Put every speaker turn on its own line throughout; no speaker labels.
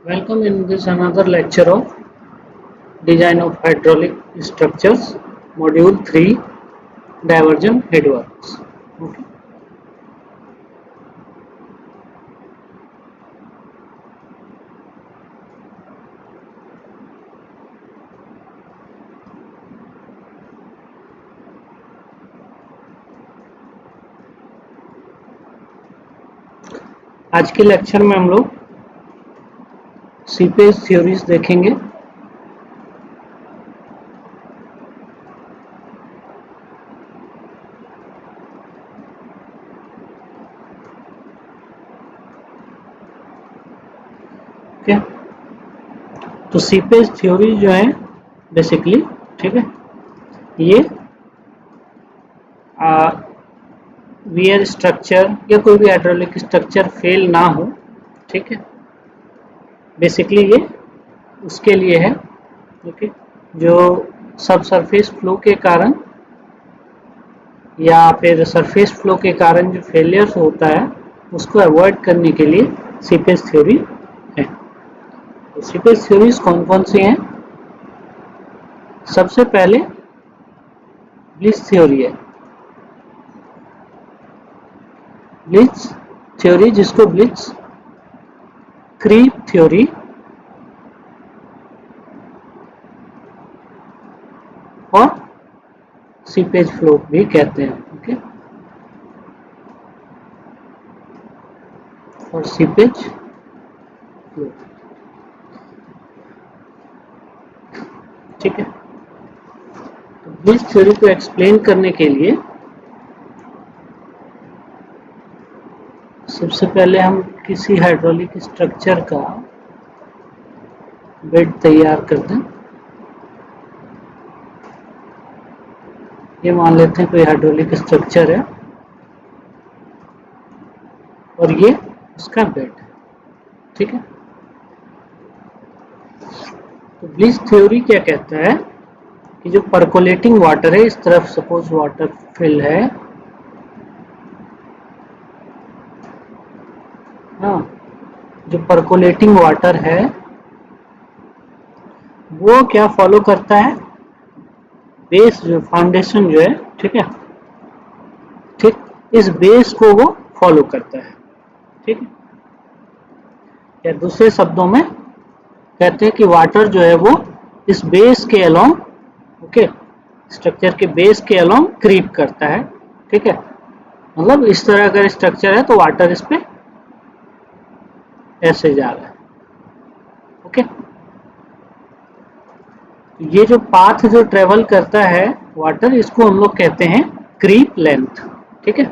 Welcome in this another lecture of Design of Hydraulic Structures, Module 3, Diversion Headworks. Okay. आज के lecture में हम लोग सीपेज थ्योरीज देखेंगे। ओके, तो सीपेज थ्योरी जो है बेसिकली, ठीक है, ये वियर स्ट्रक्चर या कोई भी हाइड्रोलिक स्ट्रक्चर फेल ना हो, ठीक है, बेसिकली ये उसके लिए है। ओके, जो सब सरफेस फ्लो के कारण या फिर सरफेस फ्लो के कारण जो फेलियर्स होता है उसको अवॉइड करने के लिए सीपेज थ्योरी है। तो सीपेज थ्योरीज कौन कौन सी हैं? सबसे पहले ब्लिस थ्योरी है। ब्लिस थ्योरी, जिसको ब्लिस क्रीप थ्योरी और सीपेज फ्लो भी कहते हैं। ओके, और सीपेज फ्लो, ठीक है। तो ब्लिस थ्योरी को एक्सप्लेन करने के लिए सबसे पहले हम किसी हाइड्रोलिक स्ट्रक्चर का बेड तैयार करते हैं। ये मान लेते हैं कोई हाइड्रोलिक स्ट्रक्चर है और ये उसका बेड है, ठीक है। तो ब्लिस थ्योरी क्या कहता है कि जो परकोलेटिंग वाटर है, इस तरफ सपोज वाटर फिल है, हाँ, जो परकोलेटिंग वाटर है वो क्या फॉलो करता है, बेस जो फाउंडेशन जो है, ठीक है, ठीक, इस बेस को वो फॉलो करता है, ठीक है। या दूसरे शब्दों में कहते हैं कि वाटर जो है वो इस बेस के अलोंग, ओके, स्ट्रक्चर के बेस के अलोंग क्रीप करता है, ठीक है। मतलब इस तरह अगर स्ट्रक्चर है तो वाटर इस पे ऐसे जा रहा है, ओके। ये जो पाथ जो ट्रेवल करता है वाटर, इसको हम लोग कहते हैं क्रीप लेंथ, ठीक है।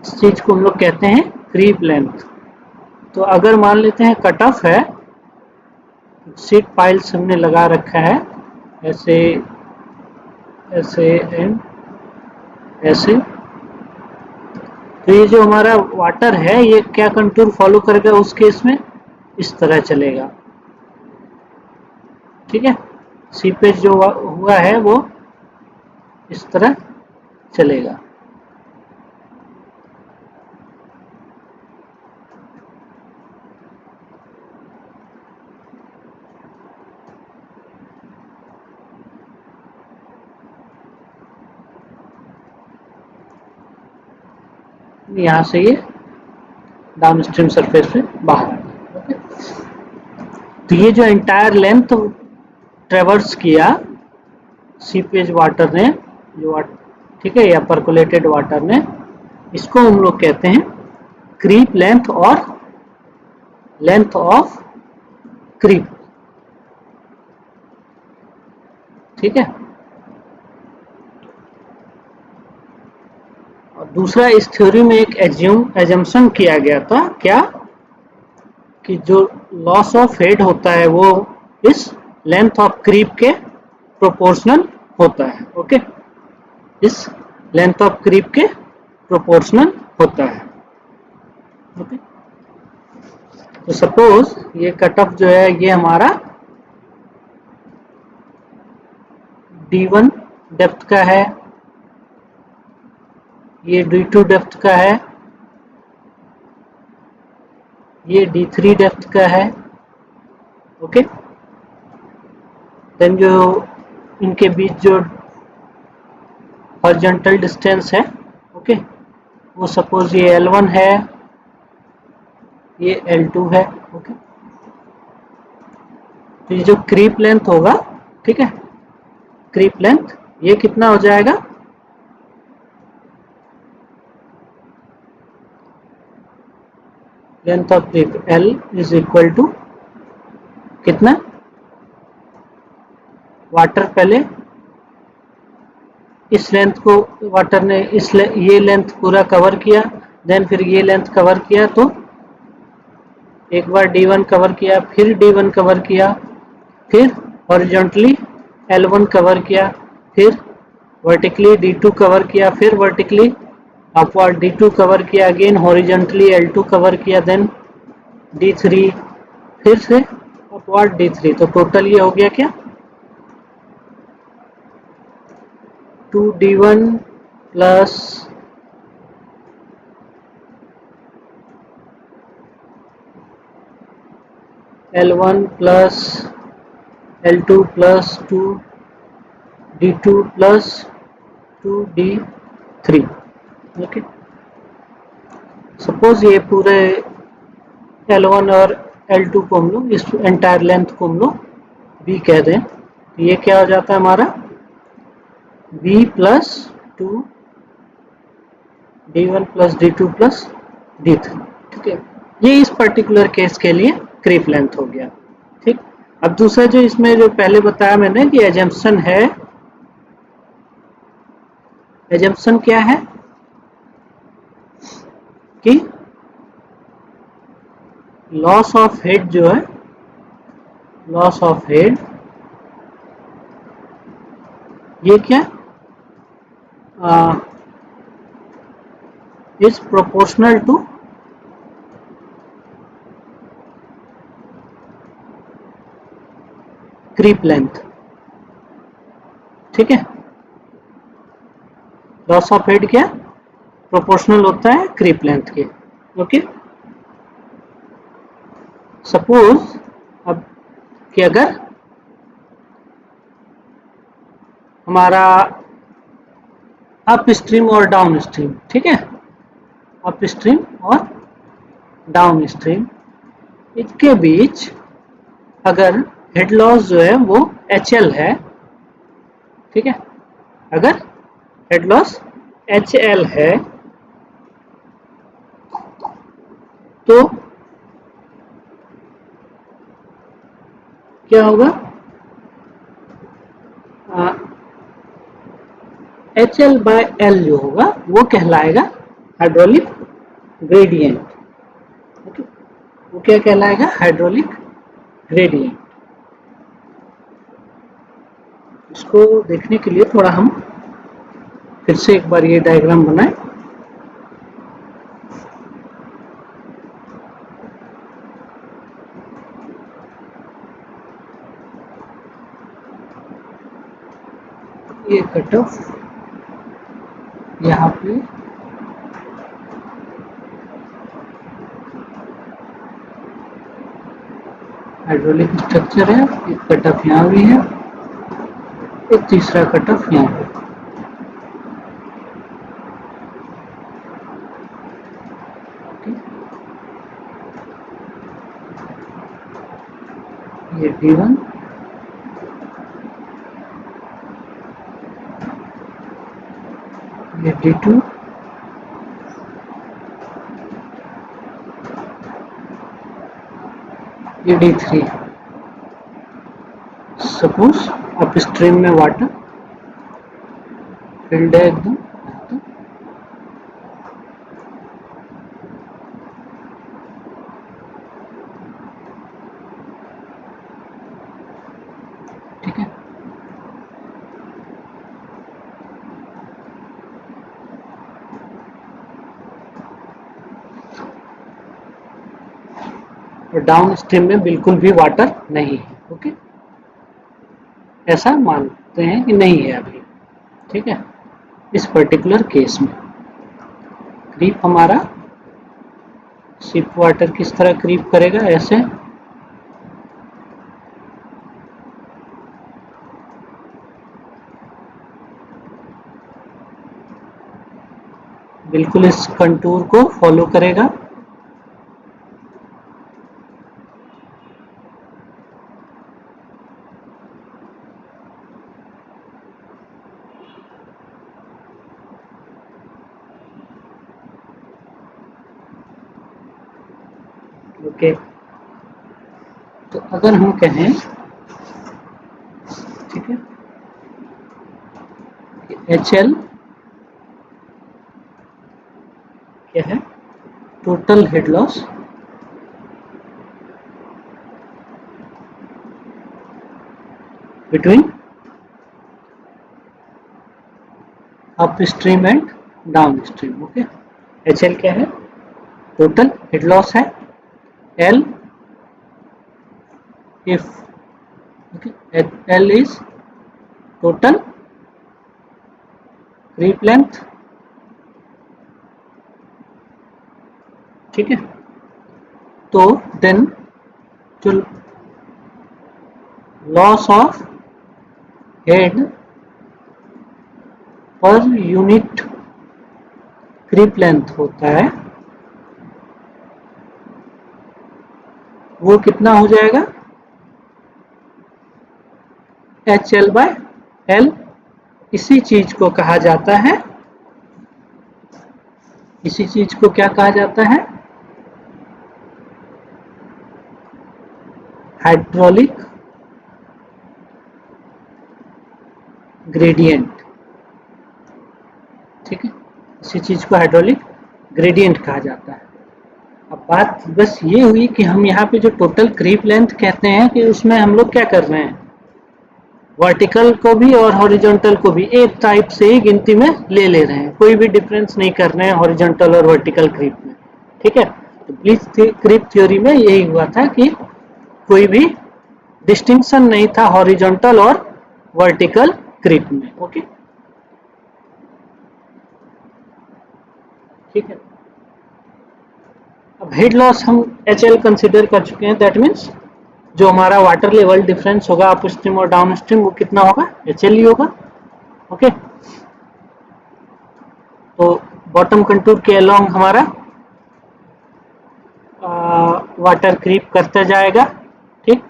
इस चीज को हम लोग कहते हैं क्रीप लेंथ। तो अगर मान लेते हैं कट ऑफ है, सीट पाइल्स हमने लगा रखा है ऐसे ऐसे एंड ऐसे, तो ये जो हमारा वाटर है ये क्या कंटूर फॉलो करेगा उस केस में, इस तरह चलेगा, ठीक है। सीपेज जो हुआ है वो इस तरह चलेगा। यहाँ से ये डाउन स्ट्रीम सरफेस पे बाहर आ गया। तो ये जो एंटायर लेंथ ट्रेवर्स किया सीपेज वाटर ने, जो ठीक है, या परकोलेटेड वाटर ने, इसको हम लोग कहते हैं क्रीप लेंथ और लेंथ ऑफ क्रीप, ठीक है। और दूसरा, इस थ्योरी में एक एजम्पशन किया गया था, क्या, कि जो लॉस ऑफ हेड होता है वो इस लेंथ ऑफ क्रीप के प्रोपोर्शनल होता है, ओके, इस लेंथ ऑफ क्रीप के प्रोपोर्शनल होता है, ओके। तो सपोज ये कट ऑफ जो है ये हमारा D1 डेप्थ का है, ये D2 डेप्थ का है, ये D3 डेप्थ का है, ओके। देन जो इनके बीच जो हॉरिजॉन्टल डिस्टेंस है, ओके, वो सपोज ये L1 है, ये L2 है, ओके। तो ये जो क्रीप लेंथ होगा, ठीक है, क्रीप लेंथ ये कितना हो जाएगा, length of creep L is equal to कितना, वाटर पहले इस लेंथ को, वाटर ने ये लेंथ पूरा कवर किया, देन फिर ये लेंथ कवर किया, तो एक बार D1 कवर किया, फिर D1 कवर किया, फिर हॉरिजॉन्टली L1 कवर किया, फिर वर्टिकली D2 कवर किया, फिर वर्टिकली अपवर्ड D2 कवर किया, अगेन हॉरिजॉन्टली L2 कवर किया, देन D3, फिर से अपवर्ड D3। तो टोटल ये हो गया क्या, 2D1 plus L1 plus L2 plus 2D2 plus 2D3, okay. Suppose ये पूरे L1 और L2 को हम लोग, इस एंटायर लेंथ को हम लोग B कह दें, तो ये क्या हो जाता है हमारा B plus 2D1 plus D2 plus D3, ठीक है। ये इस पर्टिकुलर केस के लिए क्रीप लेंथ हो गया, ठीक। अब दूसरा जो इसमें जो पहले बताया मैंने कि एजम्पशन है, एजम्पशन क्या है कि लॉस ऑफ हेड जो है, लॉस ऑफ हेड ये क्या is proportional to creep length, ठीक है। लॉस ऑफ हेड क्या प्रोपोर्शनल होता है क्रीप लेंथ के, ओके। सपोज अब कि अगर हमारा अप स्ट्रीम और डाउन स्ट्रीम, ठीक है, अप स्ट्रीम और डाउन स्ट्रीम, इसके बीच अगर हेड लॉस जो है वो HL है, ठीक है, अगर हेड लॉस HL है तो क्या होगा, HL बाय L जो होगा वो कहलाएगा हाइड्रोलिक ग्रेडियंट, ओके। वो क्या कहलाएगा, हाइड्रोलिक ग्रेडियंट। इसको देखने के लिए थोड़ा हम फिर से एक बार ये डायग्राम बनाएं। ये कट ऑफ यहाँ पे हाइड्रोलिक स्ट्रक्चर है, एक कट ऑफ यहाँ भी है, एक तीसरा कट ऑफ यहाँ पे, ये D1, ये D2, ये D3। सपोज अप स्ट्रीम में वाटर फिल्ड है एकदम, ठीक है। और डाउन स्ट्रीम में बिल्कुल भी वाटर नहीं है, ओके, ऐसा मानते हैं कि नहीं है अभी, ठीक है। इस पर्टिकुलर केस में क्रीप हमारा शिप वाटर किस तरह क्रीप करेगा, ऐसे बिल्कुल इस कंटूर को फॉलो करेगा। ओके, तो अगर हम कहें, ठीक है, HL क्या है, total head loss between up stream and down stream. Okay, HL क्या है, टोटल हेड लॉस है। L if, okay, L is total creep length, ठीक है। तो देन जो loss of head per unit creep length होता है वो कितना हो जाएगा, HL/L। इसी चीज को कहा जाता है, इसी चीज को क्या कहा जाता है, हाइड्रोलिक ग्रेडियंट, ठीक है। इसी चीज को हाइड्रोलिक ग्रेडियंट कहा जाता है। अब बात बस ये हुई कि हम यहाँ पे जो टोटल क्रीप लेंथ कहते हैं कि उसमें हम लोग क्या कर रहे हैं, वर्टिकल को भी और हॉरिजॉन्टल को भी एक टाइप से ही गिनती में ले रहे हैं, कोई भी डिफरेंस नहीं कर रहे हैं हॉरिजॉन्टल और वर्टिकल क्रीप में, ठीक है। तो ब्लीच क्रीप थ्योरी में यही हुआ था कि कोई भी डिस्टिंक्शन नहीं था हॉरिजॉन्टल और वर्टिकल क्रीप में। ओके, ठीक है। अब हेड लॉस हम HL कंसिडर कर चुके हैं, दैट मीन्स जो हमारा वाटर लेवल डिफरेंस होगा अप स्ट्रीम और डाउन स्ट्रीम वो कितना होगा, HL ही होगा। ओके, तो बॉटम कंटूर के अलोंग हमारा वाटर क्रीप करता जाएगा, ठीक।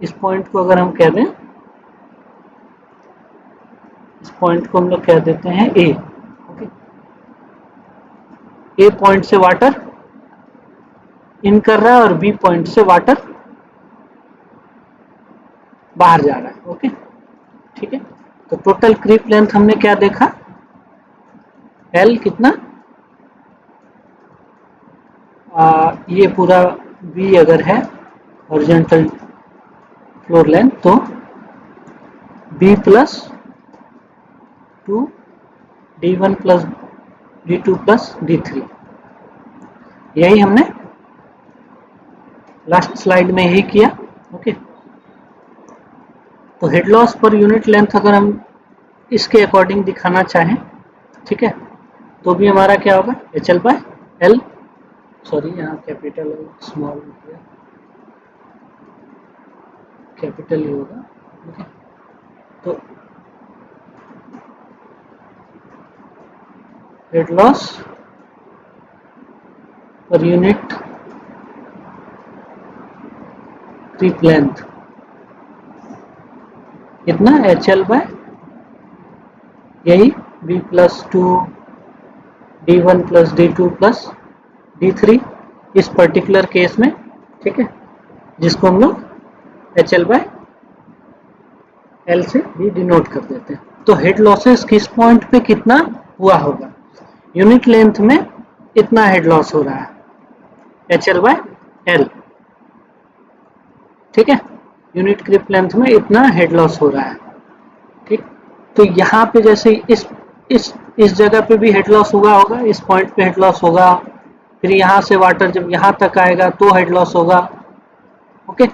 इस पॉइंट को अगर हम कह दें, इस पॉइंट को हम लोग कह देते हैं A। ओके, A पॉइंट से वाटर इन कर रहा है और B पॉइंट से वाटर बाहर जा रहा है। ओके, ठीक है। तो टोटल क्रीप लेंथ हमने क्या देखा, L कितना, ये पूरा B अगर है हॉरिजॉन्टल फ्लोर लेंथ तो B plus 2 D1 plus D2 plus D3, यही हमने लास्ट स्लाइड में ही किया। ओके, तो head loss per unit length अगर हम इसके अकॉर्डिंग दिखाना चाहें, ठीक है, तो भी हमारा क्या होगा, HL/L, सॉरी यहाँ कैपिटल स्मॉल किया, कैपिटल ही होगा। ओके, तो head loss per unit creep length कितना, HL/ यही B plus 2 D1 plus D2 plus D3 इस पर्टिकुलर केस में, ठीक है, जिसको हम लोग HL/L से भी डिनोट कर देते हैं। तो हेड लॉसेस किस पॉइंट पे कितना हुआ होगा, यूनिट लेंथ में इतना हेड लॉस हो रहा है, HL/L, ठीक है, यूनिट क्रीप लेंथ में इतना हेड लॉस हो रहा है, ठीक। तो यहाँ पे जैसे इस जगह पे भी हेड लॉस हुआ होगा, इस पॉइंट पे हेड लॉस होगा, फिर यहाँ से वाटर जब यहाँ तक आएगा तो हेड लॉस होगा। ओके,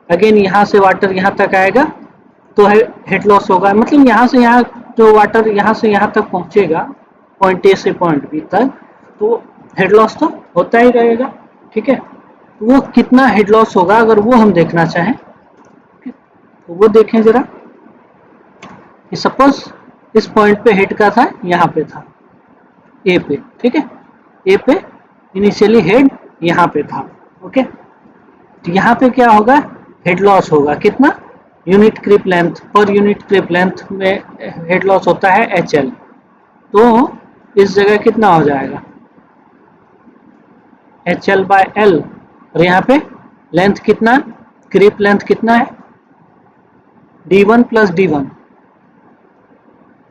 अगेन यहाँ से वाटर यहाँ तक आएगा तो हेड लॉस होगा, मतलब यहाँ से यहाँ जो वाटर यहाँ से यहाँ तक पहुँचेगा पॉइंट A से पॉइंट B तक, तो हेड लॉस तो होता ही रहेगा, ठीक है। वो कितना हेड लॉस होगा अगर वो हम देखना चाहें, तो वो देखें जरा कि सपोज इस पॉइंट पे हेड का था, यहाँ पे था, ए पे, ठीक है, ए पे इनिशियली हेड यहाँ पे था, ओके। तो यहाँ पे क्या होगा, हेड लॉस होगा कितना, unit creep length, per unit creep length में हेड लॉस होता है HL। तो इस जगह कितना हो जाएगा, HL/L, और यहाँ पे लेंथ कितना, क्रिप लेंथ कितना है, D1 + D1,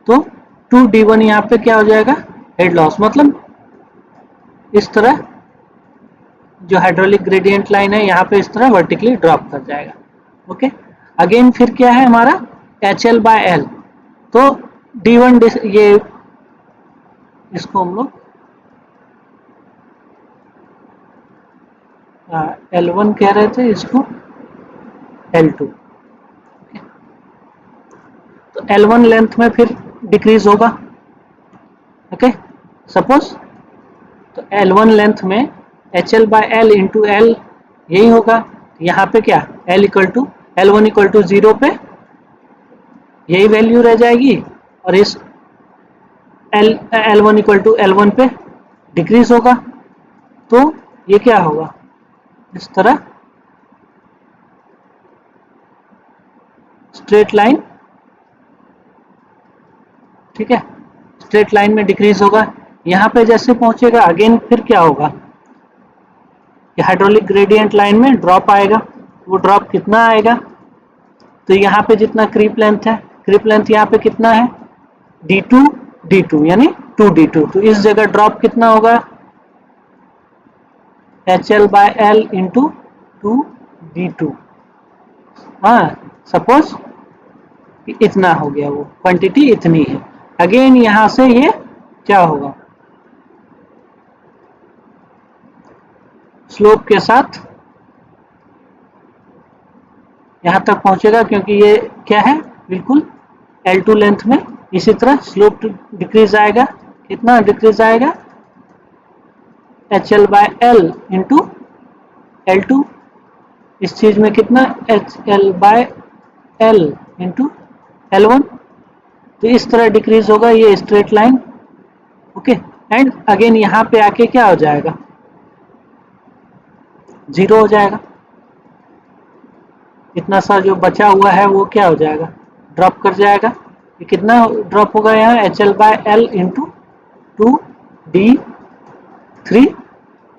तो 2D1 यहाँ पे क्या हो जाएगा, हेड लॉस, मतलब इस तरह जो हाइड्रोलिक ग्रेडियंट लाइन है यहाँ पे इस तरह वर्टिकली ड्रॉप कर जाएगा, ओके। अगेन फिर क्या है हमारा HL/L, तो D1 ये इसको हम लोग L1 कह रहे थे, इसको L2, तो L1 लेंथ में फिर डिक्रीज होगा, ओके, सपोज, तो L1 लेंथ में HL/L इंटू L यही होगा, यहाँ पे क्या L1 = 0 पे यही वैल्यू रह जाएगी, और इस L1 = L1 पे डिक्रीज होगा, तो ये क्या होगा, इस तरह स्ट्रेट लाइन, ठीक है, स्ट्रेट लाइन में डिक्रीज होगा। यहाँ पे जैसे पहुंचेगा अगेन फिर क्या होगा, हाइड्रोलिक ग्रेडियंट लाइन में ड्रॉप आएगा, वो ड्रॉप कितना आएगा, तो यहाँ पे जितना क्रीप लेंथ है, क्रीप लेंथ यहाँ पे कितना है, D2 यानी 2D2, तो इस जगह ड्रॉप कितना होगा, HL/L इंटू 2D2, हाँ, सपोज इतना हो गया, वो क्वांटिटी इतनी है। अगेन यहाँ से ये क्या होगा, स्लोप के साथ यहाँ तक पहुंचेगा, क्योंकि ये क्या है, बिल्कुल L2 लेंथ में। इसी तरह स्लोप डिक्रीज आएगा, कितना डिक्रीज आएगा, HL/L इंटू L2, इस चीज में कितना, HL/L इंटू L1, तो इस तरह डिक्रीज होगा ये straight line, okay. And again यहाँ पे आके क्या हो जाएगा, 0 हो जाएगा, इतना सा जो बचा हुआ है वो क्या हो जाएगा, ड्रॉप कर जाएगा। ये कितना ड्रॉप होगा यहाँ, HL/L इंटू 2D3,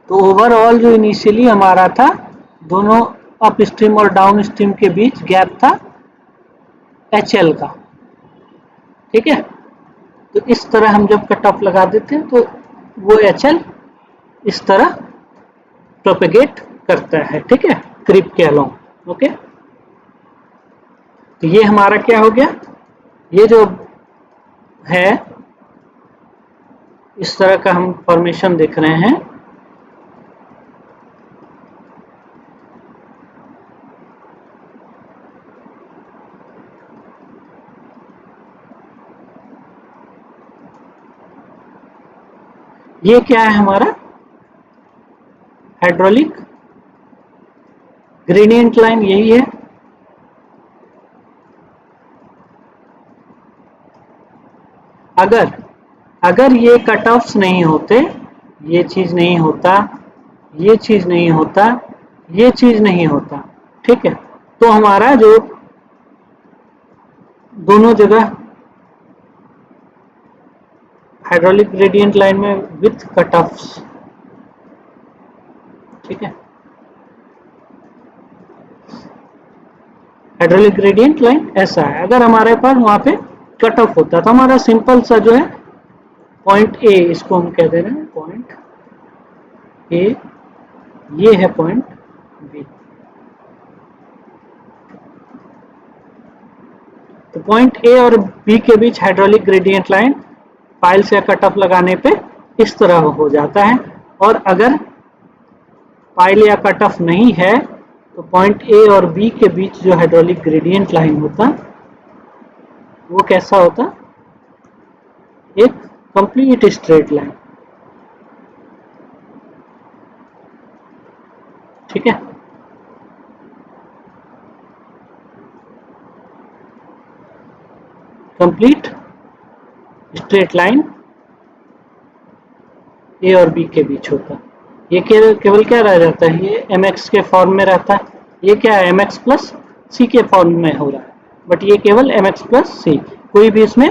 तो ओवरऑल जो इनिशियली हमारा था, दोनों अप स्ट्रीम और डाउन स्ट्रीम के बीच गैप था HL का, ठीक है। तो इस तरह हम जब कट ऑफ लगा देते हैं तो वो HL इस तरह प्रोपेगेट करता है, ठीक है, क्रीप के अलोंग, ओके। तो ये हमारा क्या हो गया, ये जो है इस तरह का हम फॉर्मेशन देख रहे हैं, ये क्या है हमारा हाइड्रोलिक ग्रेडियंट लाइन, यही है। अगर ये कट ऑफ्स नहीं होते, ये चीज नहीं होता, ये चीज नहीं होता, ये चीज नहीं होता, ठीक है, तो हमारा जो दोनों जगह हाइड्रोलिक ग्रेडियंट लाइन में विथ कट ऑफ्स, ठीक है, हाइड्रोलिक ग्रेडियंट लाइन ऐसा है। अगर हमारे पास वहां पे कट ऑफ होता तो हमारा सिंपल सा जो है पॉइंट ए, इसको हम कह दे रहे हैं पॉइंट ए, ये है पॉइंट बी, तो पॉइंट ए और बी के बीच हाइड्रोलिक ग्रेडियंट लाइन पाइल्स या कट ऑफ लगाने पे इस तरह हो जाता है। और अगर पाइल या कट ऑफ नहीं है तो पॉइंट ए और बी के बीच जो हाइड्रोलिक ग्रेडियंट लाइन होता वो कैसा होता, एक कंप्लीट स्ट्रेट लाइन, ठीक है। कंप्लीट स्ट्रेट लाइन ए और बी के बीच होता। ये केवल क्या रह जाता है, ये mx के फॉर्म में रहता है, ये क्या है mx प्लस सी के फॉर्म में हो रहा है, बट ये केवल mx प्लस सी, कोई भी इसमें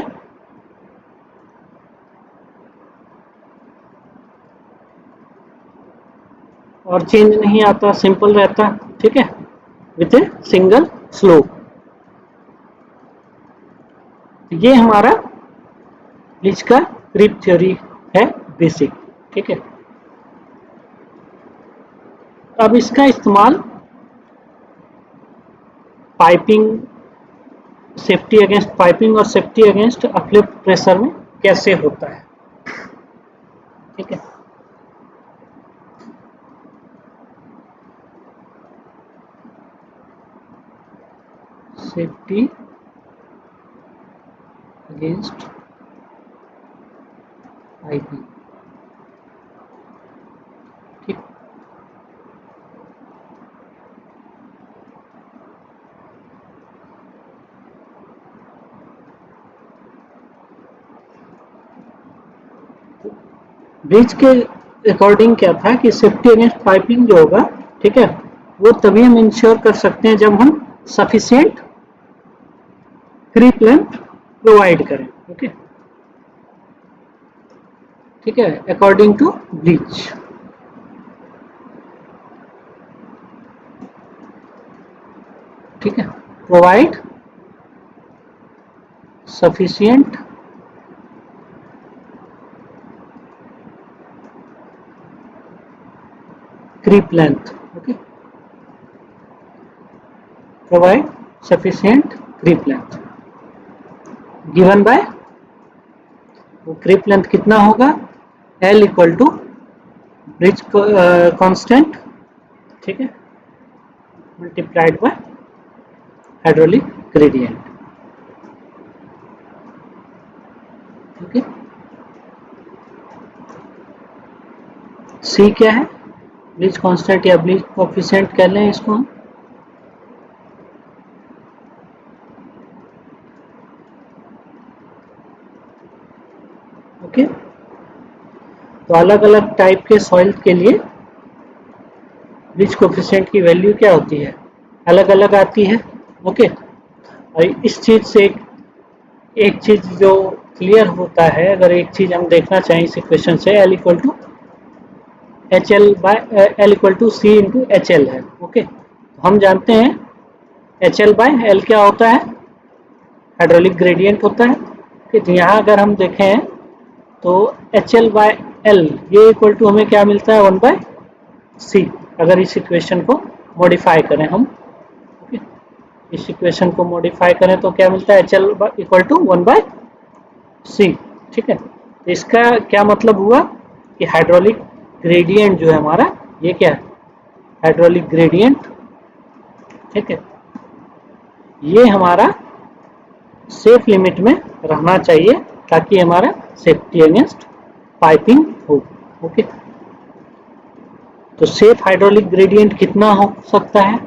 और चेंज नहीं आता, सिंपल रहता, ठीक है, विथ ए सिंगल स्लोप। ये हमारा ब्रिज का क्रीप थ्योरी है बेसिक, ठीक है। अब इसका इस्तेमाल पाइपिंग, सेफ्टी अगेंस्ट पाइपिंग और सेफ्टी अगेंस्ट अपलिफ्ट प्रेशर में कैसे होता है, ठीक है। सेफ्टी अगेंस्ट पाइपिंग, ठीक। ब्रिज के अकॉर्डिंग क्या था कि सेफ्टी अगेंस्ट पाइपिंग जो होगा, ठीक है, वो तभी हम इंश्योर कर सकते हैं जब हम सफिशिएंट क्रीप लेंथ प्रोवाइड करें, ओके, ठीक है, अकॉर्डिंग टू ब्रिज, ठीक है, provide sufficient creep length, okay, provide sufficient creep length given by, वो creep length कितना होगा, L equal to bridge constant, ठीक है, मल्टीप्लाइड बाय हाइड्रोलिक ग्रेडियंट, ठीक है। C क्या है, ब्रिज कांस्टेंट या ब्रिज कोएफिशिएंट कह लें इसको हम, ओके। तो अलग अलग टाइप के सॉइल के लिए ब्रिज कोएफिशिएंट की वैल्यू क्या होती है, अलग अलग आती है, ओके। और इस चीज से एक चीज जो क्लियर होता है, अगर एक चीज हम देखना चाहें इस इक्वेशन से, L equal to H L by L equal to C into H L है, ओके। तो हम जानते हैं एच एल बाय एल क्या होता है, हाइड्रोलिक ग्रेडियंट होता है, कि तो यहाँ अगर हम देखें तो एच एल बाय एल ये इक्वल टू हमें क्या मिलता है, 1 बाय सी, अगर इस इक्वेशन को मॉडिफाई करें हम, ओके, इस इक्वेशन को मॉडिफाई करें तो क्या मिलता है, H L equal to 1 by C, ठीक है। तो इसका क्या मतलब हुआ कि हाइड्रोलिक ग्रेडियंट जो है हमारा, ये क्या है, हाइड्रोलिक ग्रेडियंट, ठीक है, ये हमारा सेफ लिमिट में रहना चाहिए ताकि हमारा सेफ्टी अगेंस्ट पाइपिंग हो, ओके। तो सेफ हाइड्रोलिक ग्रेडियंट कितना हो सकता है,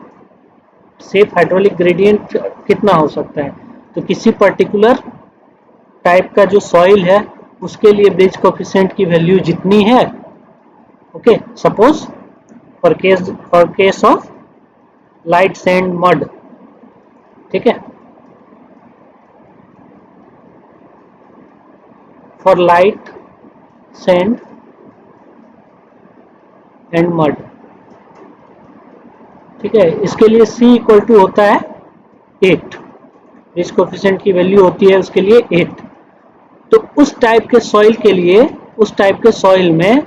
सेफ हाइड्रोलिक ग्रेडियंट कितना हो सकता है, तो किसी पर्टिकुलर टाइप का जो सॉइल है उसके लिए ब्रिज कोएफिशिएंट की वैल्यू जितनी है, okay, suppose for case of light sand mud, ठीक है, for light sand and mud, ठीक है, इसके लिए C इक्वल टू होता है 8, ब्रिज कोएफिशिएंट की वैल्यू होती है उसके लिए 8। तो उस टाइप के सॉइल के लिए, उस टाइप के सॉइल में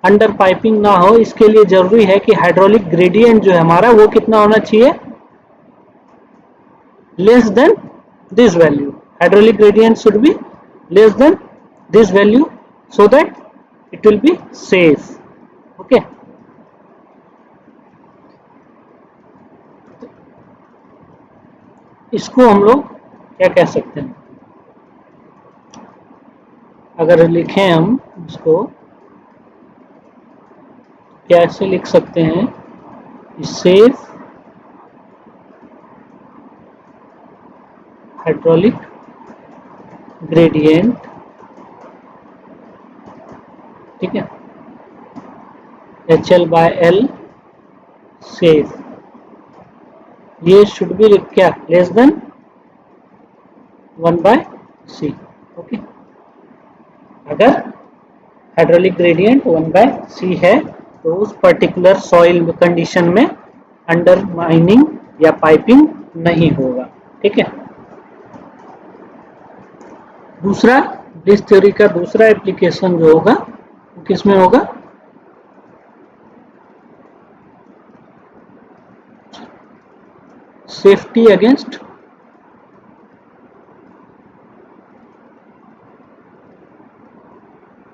अंडर पाइपिंग ना हो, इसके लिए जरूरी है कि हाइड्रोलिक ग्रेडियंट जो है हमारा वो कितना होना चाहिए, less than this value, hydraulic gradient should be less than this value so that it will be safe, okay. इसको हम लोग क्या कह सकते हैं, अगर लिखें हम इसको कैसे लिख सकते हैं, सेफ हाइड्रोलिक ग्रेडियंट, ठीक है, HL/L सेफ, ये शुड बी क्या लेस देन 1/C। ओके, अगर हाइड्रोलिक ग्रेडियंट 1/C है तो उस पर्टिकुलर सॉइल कंडीशन में अंडरमाइनिंग या पाइपिंग नहीं होगा। ठीक है, दूसरा ब्लिस थ्योरी का दूसरा एप्लीकेशन जो होगा वो किसमें होगा, safety against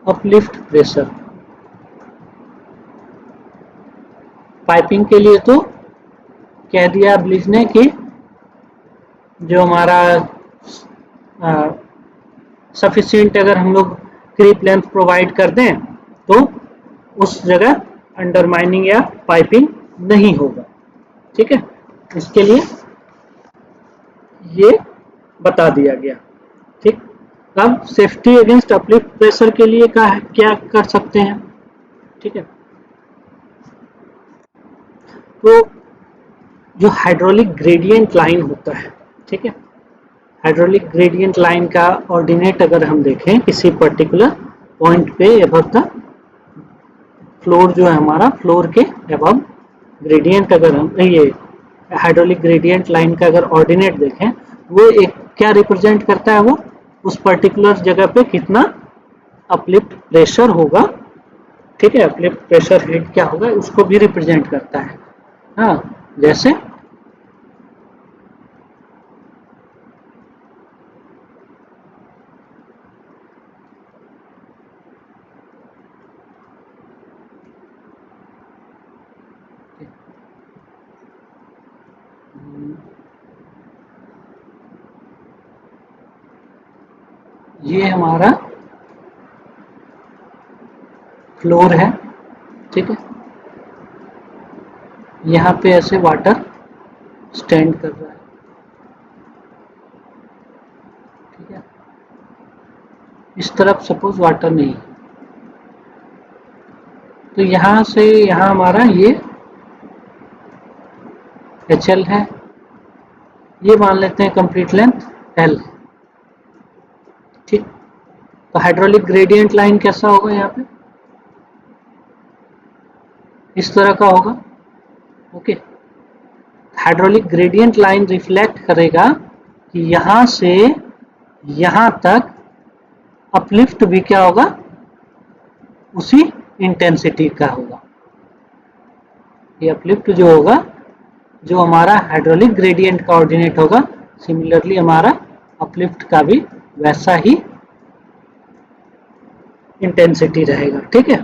uplift pressure. Piping के लिए तो कह दिया ब्लिस ने कि जो हमारा सफिशिएंट अगर हम लोग क्रीप लेंथ प्रोवाइड कर दें तो उस जगह अंडरमाइनिंग या पाइपिंग नहीं होगा। ठीक है, इसके लिए ये बता दिया गया। ठीक, अब सेफ्टी अगेंस्ट अपलिफ्ट प्रेशर के लिए क्या कर सकते हैं। ठीक है, तो जो हाइड्रोलिक ग्रेडियंट लाइन होता है, ठीक है, हाइड्रोलिक ग्रेडियंट लाइन का ऑर्डिनेट अगर हम देखें किसी पर्टिकुलर पॉइंट पे एबव द फ्लोर, जो है हमारा फ्लोर के एबव ग्रेडियंट, अगर हम ये हाइड्रोलिक ग्रेडियंट लाइन का अगर ऑर्डिनेट देखें, वो एक क्या रिप्रेजेंट करता है, वो उस पर्टिकुलर जगह पे कितना अपलिफ्ट प्रेशर होगा। ठीक है, अपलिफ्ट प्रेशर हेड क्या होगा उसको भी रिप्रेजेंट करता है। हाँ, जैसे ये हमारा फ्लोर है। ठीक है, यहाँ पे ऐसे वाटर स्टैंड कर रहा है। ठीक है, इस तरफ सपोज वाटर नहीं, तो यहाँ से यहाँ हमारा ये HL है, ये मान लेते हैं कंप्लीट लेंथ L। ठीक, तो हाइड्रोलिक ग्रेडियंट लाइन कैसा होगा, यहाँ पे इस तरह का होगा। Okay, hydraulic gradient line reflect करेगा कि यहाँ से यहाँ तक अपलिफ्ट भी क्या होगा, उसी इंटेंसिटी का होगा। ये अपलिफ्ट जो होगा, जो हमारा हाइड्रोलिक ग्रेडियंट का ऑर्डिनेट होगा, सिमिलरली हमारा अपलिफ्ट का भी वैसा ही इंटेंसिटी रहेगा। ठीक है,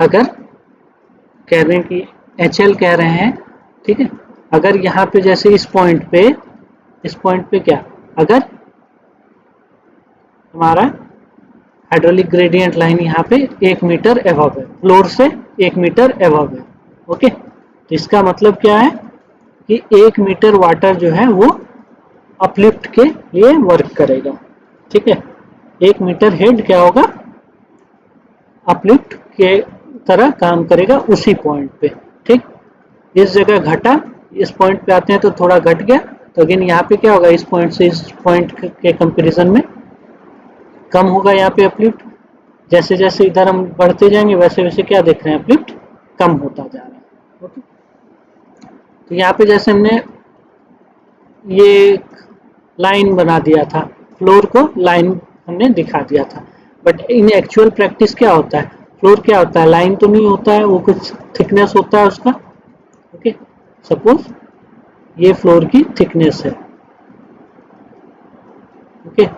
अगर कह रहे हैं कि HL कह रहे हैं, ठीक है, अगर यहाँ पे जैसे इस पॉइंट पे क्या, अगर हमारा हाइड्रोलिक ग्रेडियंट लाइन यहाँ पे 1 मीटर एबव है, फ्लोर से 1 मीटर एबव है। ओके, तो इसका मतलब क्या है कि 1 मीटर वाटर जो है वो अपलिफ्ट के लिए वर्क करेगा। ठीक है, 1 मीटर हेड क्या होगा, अपलिफ्ट के तरह काम करेगा उसी पॉइंट पे। ठीक, इस जगह घटा, इस पॉइंट पे आते हैं तो थोड़ा घट गया, तो अगेन यहाँ पे क्या होगा, इस पॉइंट से इस पॉइंट के कंपैरिजन में कम होगा यहाँ पे अपलिफ्ट। जैसे जैसे इधर हम बढ़ते जाएंगे वैसे वैसे क्या देख रहे हैं, अपलिफ्ट कम होता जा रहा है। ओके, तो यहाँ पे जैसे हमने ये लाइन बना दिया था, फ्लोर को लाइन हमने दिखा दिया था, बट इन एक्चुअल प्रैक्टिस क्या होता है, फ्लोर क्या होता है, लाइन तो नहीं होता है, वो कुछ थिकनेस होता है उसका। ओके, सपोज ये फ्लोर की थिकनेस है। ओके,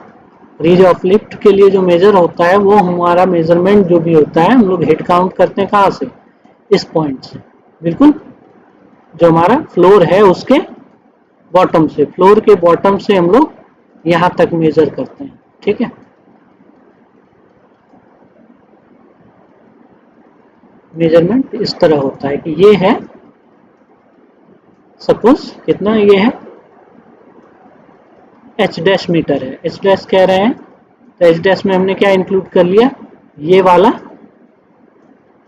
रीज ऑफ लिफ्ट के लिए जो मेजर होता है वो हमारा मेजरमेंट जो भी होता है, हम लोग हेड काउंट करते हैं कहाँ से, इस पॉइंट से, बिल्कुल जो हमारा फ्लोर है उसके बॉटम से, फ्लोर के बॉटम से हम लोग यहाँ तक मेजर करते हैं। ठीक है, मेजरमेंट इस तरह होता है कि ये है, सपोज कितना ये है, एच मीटर है, एच कह रहे हैं, तो एच में हमने क्या इंक्लूड कर लिया, ये वाला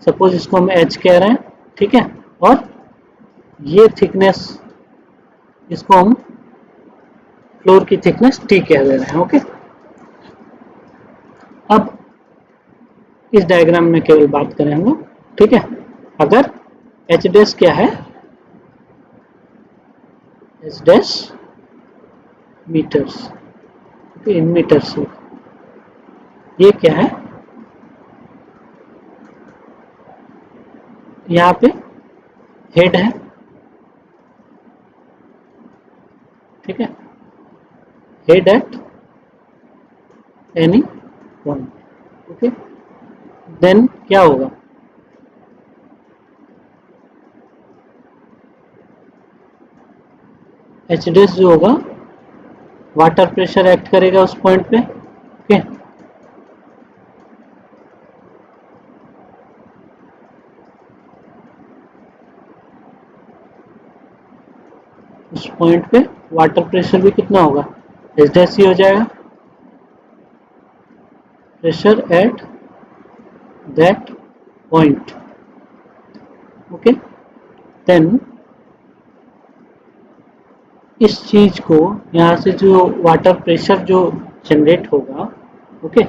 सपोज इसको हम h कह रहे हैं, ठीक है, और ये थिकनेस, इसको हम फ्लोर की थिकनेस t कह दे रहे हैं। ओके, अब इस डायग्राम में केवल बात करें हम लोग, ठीक है। अगर h डैश क्या है, h dash metres, in metres, ये क्या है, यहाँ पे हेड है, ठीक है, head at any point. Okay, then क्या होगा, एच डैश जो होगा वाटर प्रेशर एक्ट करेगा उस पॉइंट पे। ओके, उस पॉइंट पे वाटर प्रेशर भी कितना होगा, एच डैश ही हो जाएगा, pressure at that point. Okay, then इस चीज को, यहाँ से जो वाटर प्रेशर जो जनरेट होगा, ओके,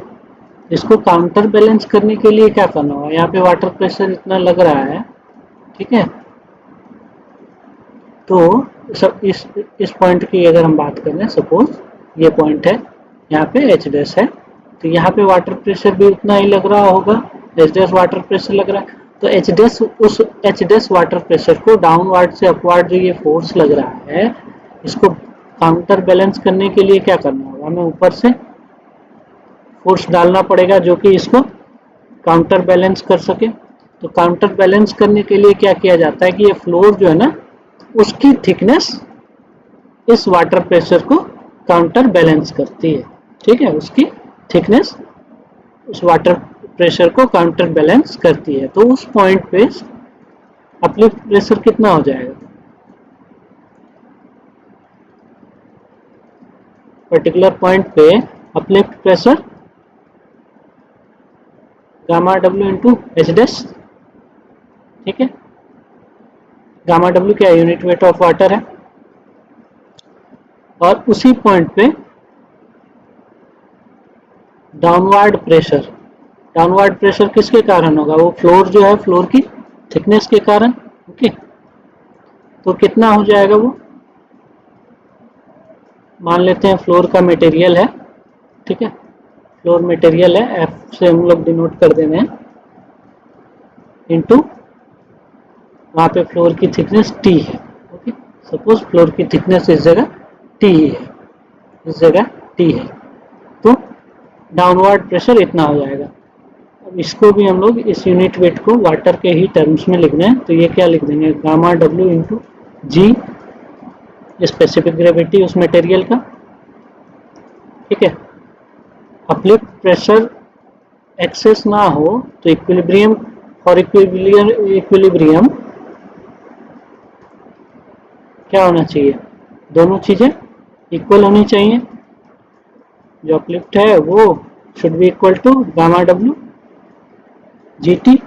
इसको काउंटर बैलेंस करने के लिए क्या करना होगा, यहाँ पे वाटर प्रेशर इतना लग रहा है, ठीक है, तो सब इस पॉइंट की अगर हम बात करें, सपोज ये पॉइंट है, यहाँ पे एच डैश है, तो यहाँ पे वाटर प्रेशर भी उतना ही लग रहा होगा, एच डैश वाटर प्रेशर लग रहा है, तो एच डैश, उस एच डैश वाटर प्रेशर को डाउनवर्ड से अपवर्ड जो ये फोर्स लग रहा है, इसको काउंटर बैलेंस करने के लिए क्या करना होगा, हमें ऊपर से फोर्स डालना पड़ेगा जो कि इसको काउंटर बैलेंस कर सके। तो काउंटर बैलेंस करने के लिए क्या किया जाता है कि ये फ्लोर जो है ना, उसकी थिकनेस इस वाटर प्रेशर को काउंटर बैलेंस करती है, ठीक है, उसकी थिकनेस उस वाटर प्रेशर को काउंटर बैलेंस करती है। तो उस पॉइंट पे अपलिफ्ट प्रेशर कितना हो जाएगा, पर्टिकुलर पॉइंट पे uplift pressure gamma W into H dash, ठीक है, गामा डब्ल्यू क्या यूनिट वेट ऑफ वाटर है, और उसी पॉइंट पे डाउनवर्ड प्रेशर किसके कारण होगा, वो फ्लोर जो है, फ्लोर की थिकनेस के कारण। ओके, तो कितना हो जाएगा वो, मान लेते हैं फ्लोर का मटेरियल है, ठीक है, फ्लोर मटेरियल है, एफ से हम लोग डिनोट कर देते हैं, इनटू वहाँ पे फ्लोर की थिकनेस टी है। ओके, सपोज फ्लोर की थिकनेस इस जगह टी है, इस जगह टी है, तो डाउनवर्ड प्रेशर इतना हो जाएगा। अब इसको भी हम लोग इस यूनिट वेट को वाटर के ही टर्म्स में लिखना है, तो ये क्या लिख देंगे, गामा डब्ल्यू इंटू जी, स्पेसिफिक ग्रेविटी उस मटेरियल का, ठीक है। अपलिफ्ट प्रेशर एक्सेस ना हो तो इक्विलिब्रियम, और इक्विलिब्रियम क्या होना चाहिए, दोनों चीजें इक्वल होनी चाहिए, जो अपलिफ्ट है वो should be equal to gamma W G T.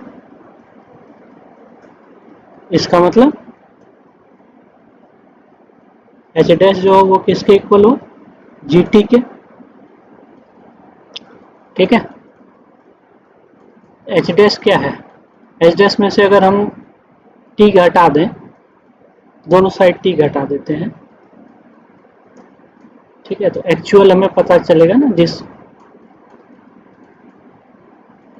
इसका मतलब एच डैश जो हो वो किसके इक्वल हो, जी टी के, ठीक है। एच डैश क्या है, एच डैश में से अगर हम टी घटा दें, दोनों साइड टी घटा देते हैं, ठीक है, तो एक्चुअल हमें पता चलेगा ना,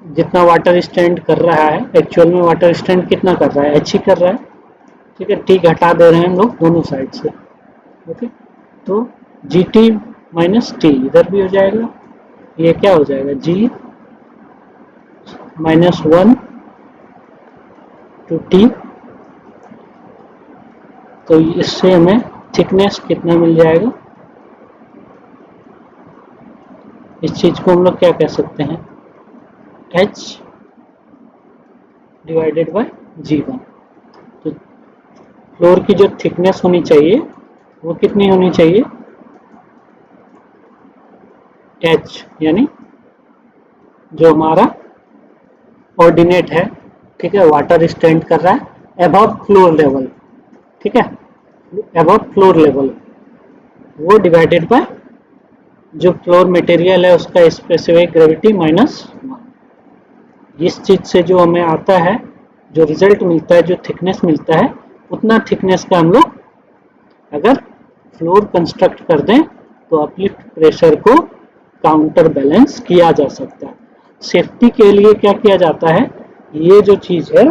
जितना वाटर स्टैंड कर रहा है, एक्चुअल में वाटर स्टैंड कितना कर रहा है, एच ही कर रहा है, ठीक है, टी घटा दे रहे हैं हम लोग दोनों साइड से। ओके, तो जी टी माइनस टी इधर भी हो जाएगा, ये क्या हो जाएगा, जी -1 टू टी, तो इससे हमें थिकनेस कितना मिल जाएगा, इस चीज को हम लोग क्या कह सकते हैं, h डिवाइडेड बाय g1। तो फ्लोर की जो थिकनेस होनी चाहिए वो कितनी होनी चाहिए, h, यानी जो हमारा ऑर्डिनेट है, ठीक है, वाटर स्टैंड कर रहा है अबव फ्लोर लेवल, ठीक है, अबव फ्लोर लेवल, वो डिवाइडेड बाय जो फ्लोर मटेरियल है उसका स्पेसिफिक ग्रेविटी -1। इस चीज से जो हमें आता है, जो रिजल्ट मिलता है, जो थिकनेस मिलता है, उतना थिकनेस का हम लोग अगर फ्लोर कंस्ट्रक्ट कर दें तो अपलिफ्ट प्रेशर को काउंटर बैलेंस किया जा सकता है। सेफ्टी के लिए क्या किया जाता है, ये जो चीज है,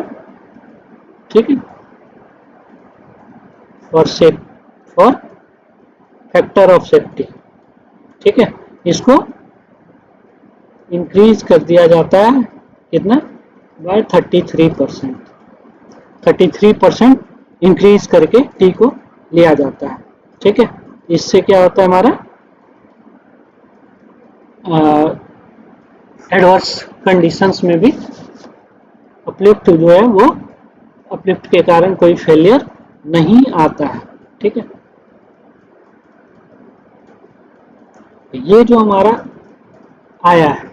ठीक है, फॉर फैक्टर ऑफ सेफ्टी, ठीक है, इसको इंक्रीज कर दिया जाता है कितना, बाय 33%, 33% इंक्रीज करके टी को लिया जाता है, ठीक है। इससे क्या होता है, हमारा एडवर्स कंडीशंस में भी अपलिफ्ट जो है वो अपलिफ्ट के कारण कोई फेलियर नहीं आता है, ठीक है। ये जो हमारा आया है,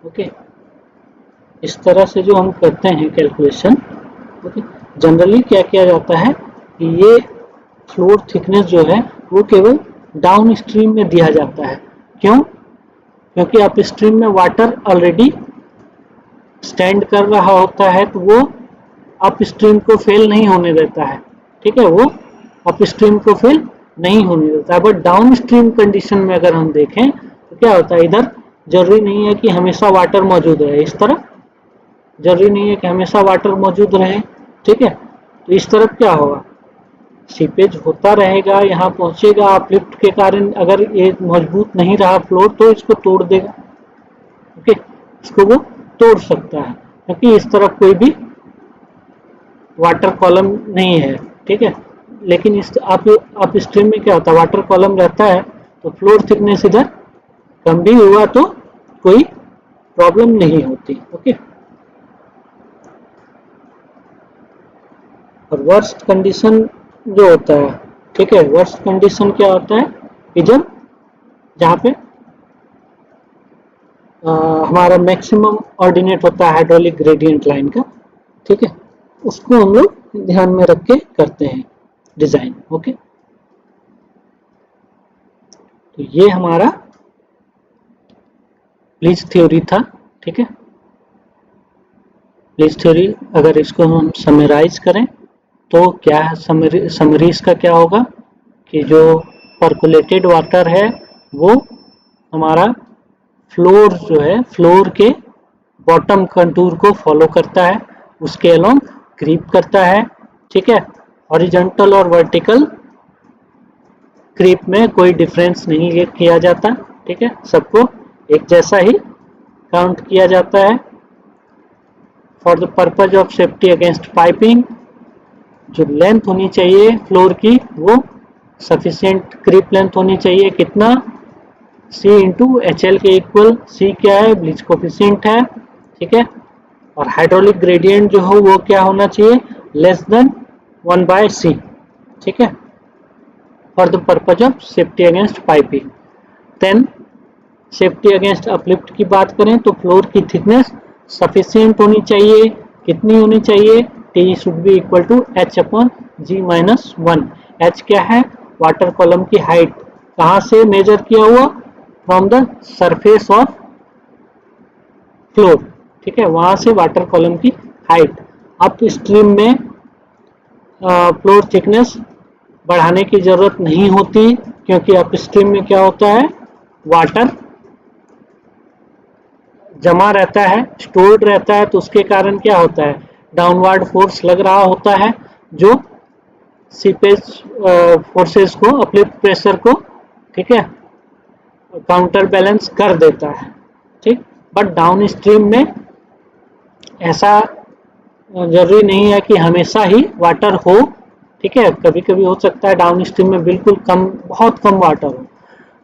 ओके, इस तरह से जो हम करते हैं कैलकुलेशन, ओके, जनरली क्या किया जाता है कि ये फ्लोर थिकनेस जो है वो केवल डाउन स्ट्रीम में दिया जाता है। क्यों? क्योंकि अप स्ट्रीम में वाटर ऑलरेडी स्टैंड कर रहा होता है, तो वो अप स्ट्रीम को फेल नहीं होने देता है, ठीक है, वो अप स्ट्रीम को फेल नहीं होने देता है। बट डाउन स्ट्रीम कंडीशन में अगर हम देखें तो क्या होता है, इधर जरूरी नहीं है कि हमेशा वाटर मौजूद रहे, इस तरफ जरूरी नहीं है कि हमेशा वाटर मौजूद रहे, ठीक है। तो इस तरफ क्या होगा, सीपेज होता रहेगा, यहाँ पहुंचेगा, अपलिफ्ट के कारण अगर ये मजबूत नहीं रहा फ्लोर तो इसको तोड़ देगा, ओके, इसको वो तोड़ सकता है, क्योंकि इस तरफ कोई भी वाटर कॉलम नहीं है, ठीक है। लेकिन इस आप स्ट्रीम में क्या होता है, वाटर कॉलम रहता है, तो फ्लोर थिकनेस इधर कम भी हुआ तो कोई प्रॉब्लम नहीं होती, ओके। और वर्स्ट कंडीशन जो होता है, ठीक है, वर्स्ट कंडीशन क्या होता है कि जब जहाँ पे हमारा मैक्सिमम ऑर्डिनेट होता है हाइड्रोलिक ग्रेडियंट लाइन का, ठीक है, उसको हम लोग ध्यान में रख के करते हैं डिजाइन, ओके। तो ये हमारा ब्लीच थ्योरी था, ठीक है। ब्लीच थ्योरी अगर इसको हम समराइज करें तो क्या है, समरी इसका क्या होगा कि जो परकुलेटेड वाटर है वो हमारा फ्लोर जो है, फ्लोर के बॉटम कंटूर को फॉलो करता है, उसके अलोंग क्रीप करता है, ठीक है। हॉरिजॉन्टल और वर्टिकल क्रीप में कोई डिफरेंस नहीं किया जाता, ठीक है, सबको एक जैसा ही काउंट किया जाता है। For the purpose of safety against piping, जो लेंथ होनी चाहिए फ्लोर की वो सफिशिएंट क्रीप लेंथ होनी चाहिए, कितना, C इंटू HL के इक्वल, C क्या है, ब्लीच कोफिशिएंट है, ठीक है। और हाइड्रोलिक ग्रेडियंट जो हो वो क्या होना चाहिए, लेस देन 1/C, ठीक है, for the purpose of safety against piping. Then safety against uplift की बात करें तो फ्लोर की थिकनेस सफिशिएंट होनी चाहिए, कितनी होनी चाहिए, T should be equal to H/G-1। H क्या है, वाटर कॉलम की हाइट, कहाँ से मेजर किया हुआ, from the surface of floor, ठीक है, वहां से वाटर कॉलम की हाइट। अप स्ट्रीम में फ्लोर थिकनेस बढ़ाने की जरूरत नहीं होती, क्योंकि अप स्ट्रीम में क्या होता है, वाटर जमा रहता है, स्टोर्ड रहता है, तो उसके कारण क्या होता है, डाउनवर्ड फोर्स लग रहा होता है, जो सीपेज फोर्सेस को, अपलिफ्ट प्रेशर को, ठीक है, काउंटर बैलेंस कर देता है, ठीक। बट डाउन स्ट्रीम में ऐसा जरूरी नहीं है कि हमेशा ही वाटर हो, ठीक है, कभी कभी हो सकता है डाउन स्ट्रीम में बिल्कुल कम, बहुत कम वाटर हो,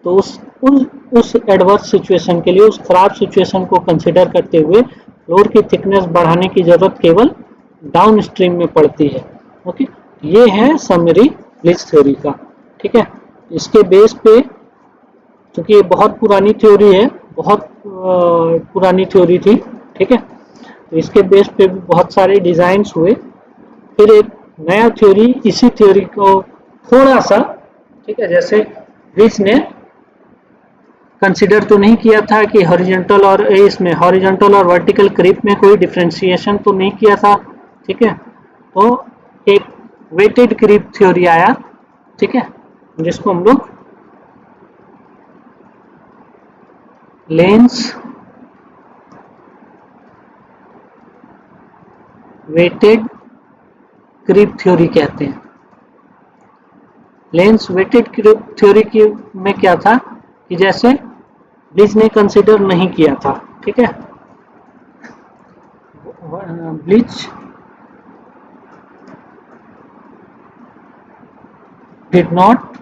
तो उस एडवर्स सिचुएशन के लिए, उस खराब सिचुएशन को कंसिडर करते हुए फ्लोर की थिकनेस बढ़ाने की जरूरत केवल डाउन स्ट्रीम में पड़ती है, ओके। ये है समरी ब्लीच थ्योरी का, ठीक है। इसके बेस पे, क्योंकि ये बहुत पुरानी थ्योरी है, बहुत पुरानी थ्योरी थी, ठीक है, तो इसके बेस पे भी बहुत सारे डिजाइन्स हुए। फिर एक नया थ्योरी, इसी थ्योरी को थोड़ा सा, ठीक है, जैसे ब्लिच ने कंसिडर तो नहीं किया था कि हॉरिजॉन्टल और इसमें हॉरिजॉन्टल और वर्टिकल क्रीप में कोई डिफरेंशिएशन तो नहीं किया था, ठीक है, तो एक वेटेड क्रीप थ्योरी आया, ठीक है, जिसको हम लोग लेंस वेटेड क्रीप थ्योरी कहते हैं। लेंस वेटेड क्रीप थ्योरी की में क्या था कि जैसे ब्लिच ने कंसिडर नहीं किया था, ठीक है, bleach did not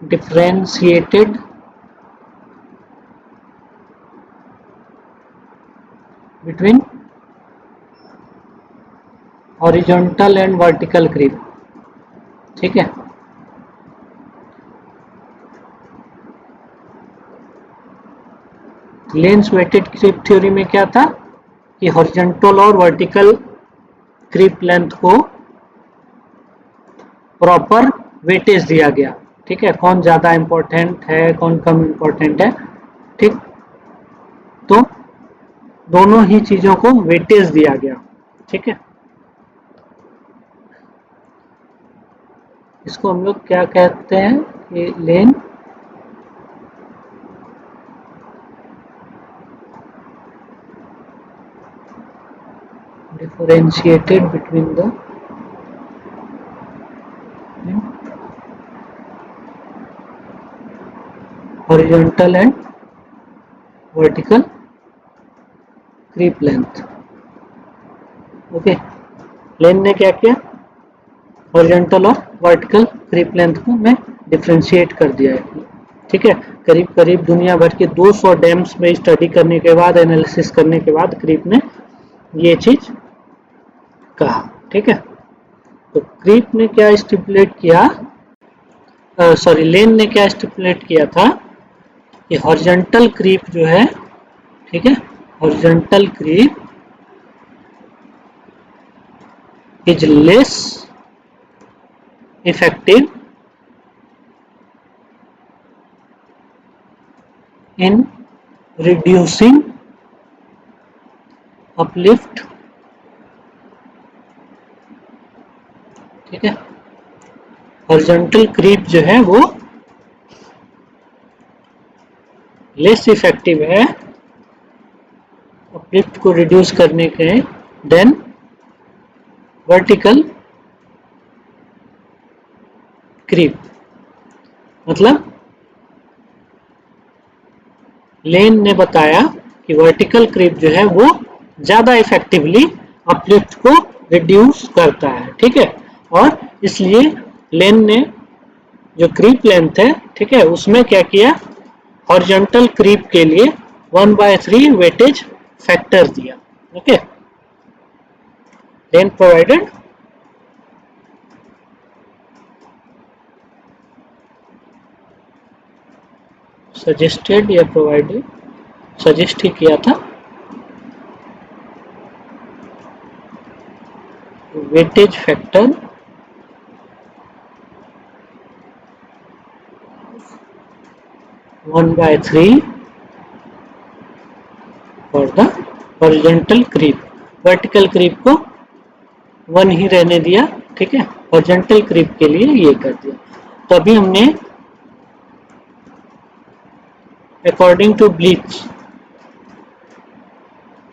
differentiated between horizontal and vertical creep, ठीक है। लेंस वेटेड क्रीप थ्योरी में क्या था कि हॉरिजॉन्टल और वर्टिकल क्रीप लेंथ को प्रॉपर वेटेज दिया गया, ठीक है, कौन ज़्यादा इम्पोर्टेंट है कौन कम इम्पोर्टेंट है, ठीक, तो दोनों ही चीज़ों को वेटेज दिया गया, ठीक है। इसको हम लोग क्या कहते हैं कि Lane differentiated between the horizontal and vertical creep length, okay. Lane ने क्या किया, हॉरिजॉन्टल और वर्टिकल क्रीप लेंथ को मैं डिफरेंशिएट कर दिया है, ठीक है। करीब करीब दुनिया भर के 200 डैम्स में स्टडी करने के बाद, एनालिसिस करने के बाद क्रीप ने ये चीज कहा, ठीक है। तो क्रीप ने क्या स्टिपुलेट किया, लेन ने क्या स्टिपुलेट किया था कि हॉरिजॉन्टल क्रीप जो है, ठीक है, horizontal creep is less effective in reducing uplift, ठीक है। हॉरिजॉन्टल क्रीप जो है वो लेस इफेक्टिव है अपलिफ्ट को रिड्यूस करने के देन वर्टिकल क्रीप। मतलब लेन ने बताया कि वर्टिकल क्रीप जो है वो ज़्यादा इफेक्टिवली अपलिफ्ट को रिड्यूस करता है, ठीक है। और इसलिए लेन ने जो क्रीप लेंथ है, ठीक है, उसमें क्या किया, हॉरिजॉन्टल क्रीप के लिए 1/3 वेटेज फैक्टर दिया, ओके। लेन प्रोवाइडेड सजेस्टेड या प्रोवाइडेड, सजेस्ट ही किया था, weightage factor 1/3 for the horizontal creep. Vertical creep को 1 ही रहने दिया, ठीक है, हॉरिजॉन्टल क्रीप के लिए ये कर दिया। तो अभी हमने अकॉर्डिंग टू ब्लिच,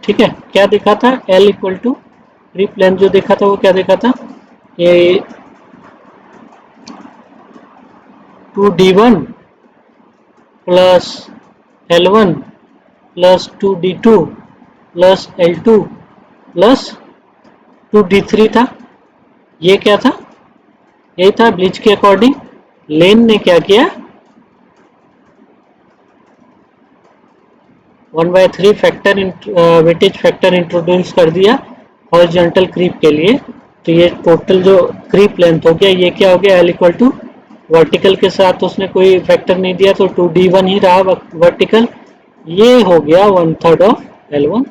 ठीक है, क्या देखा था, L equal to creep length जो देखा था वो क्या देखा था, ये 2d1 plus L1 plus 2d2 plus L2 plus 2d3 था। ये क्या था, यही था ब्लिच के अकॉर्डिंग। लेन ने क्या किया, 1/3 फैक्टर वेटेज फैक्टर इंट्रोड्यूस कर दिया हॉरिजॉन्टल क्रीप के लिए। तो ये टोटल जो क्रीप लेंथ हो गया, ये क्या हो गया, L इक्वल टू वर्टिकल के साथ उसने कोई फैक्टर नहीं दिया तो 2d1 ही रहा वर्टिकल, ये हो गया 1/3 ऑफ L1,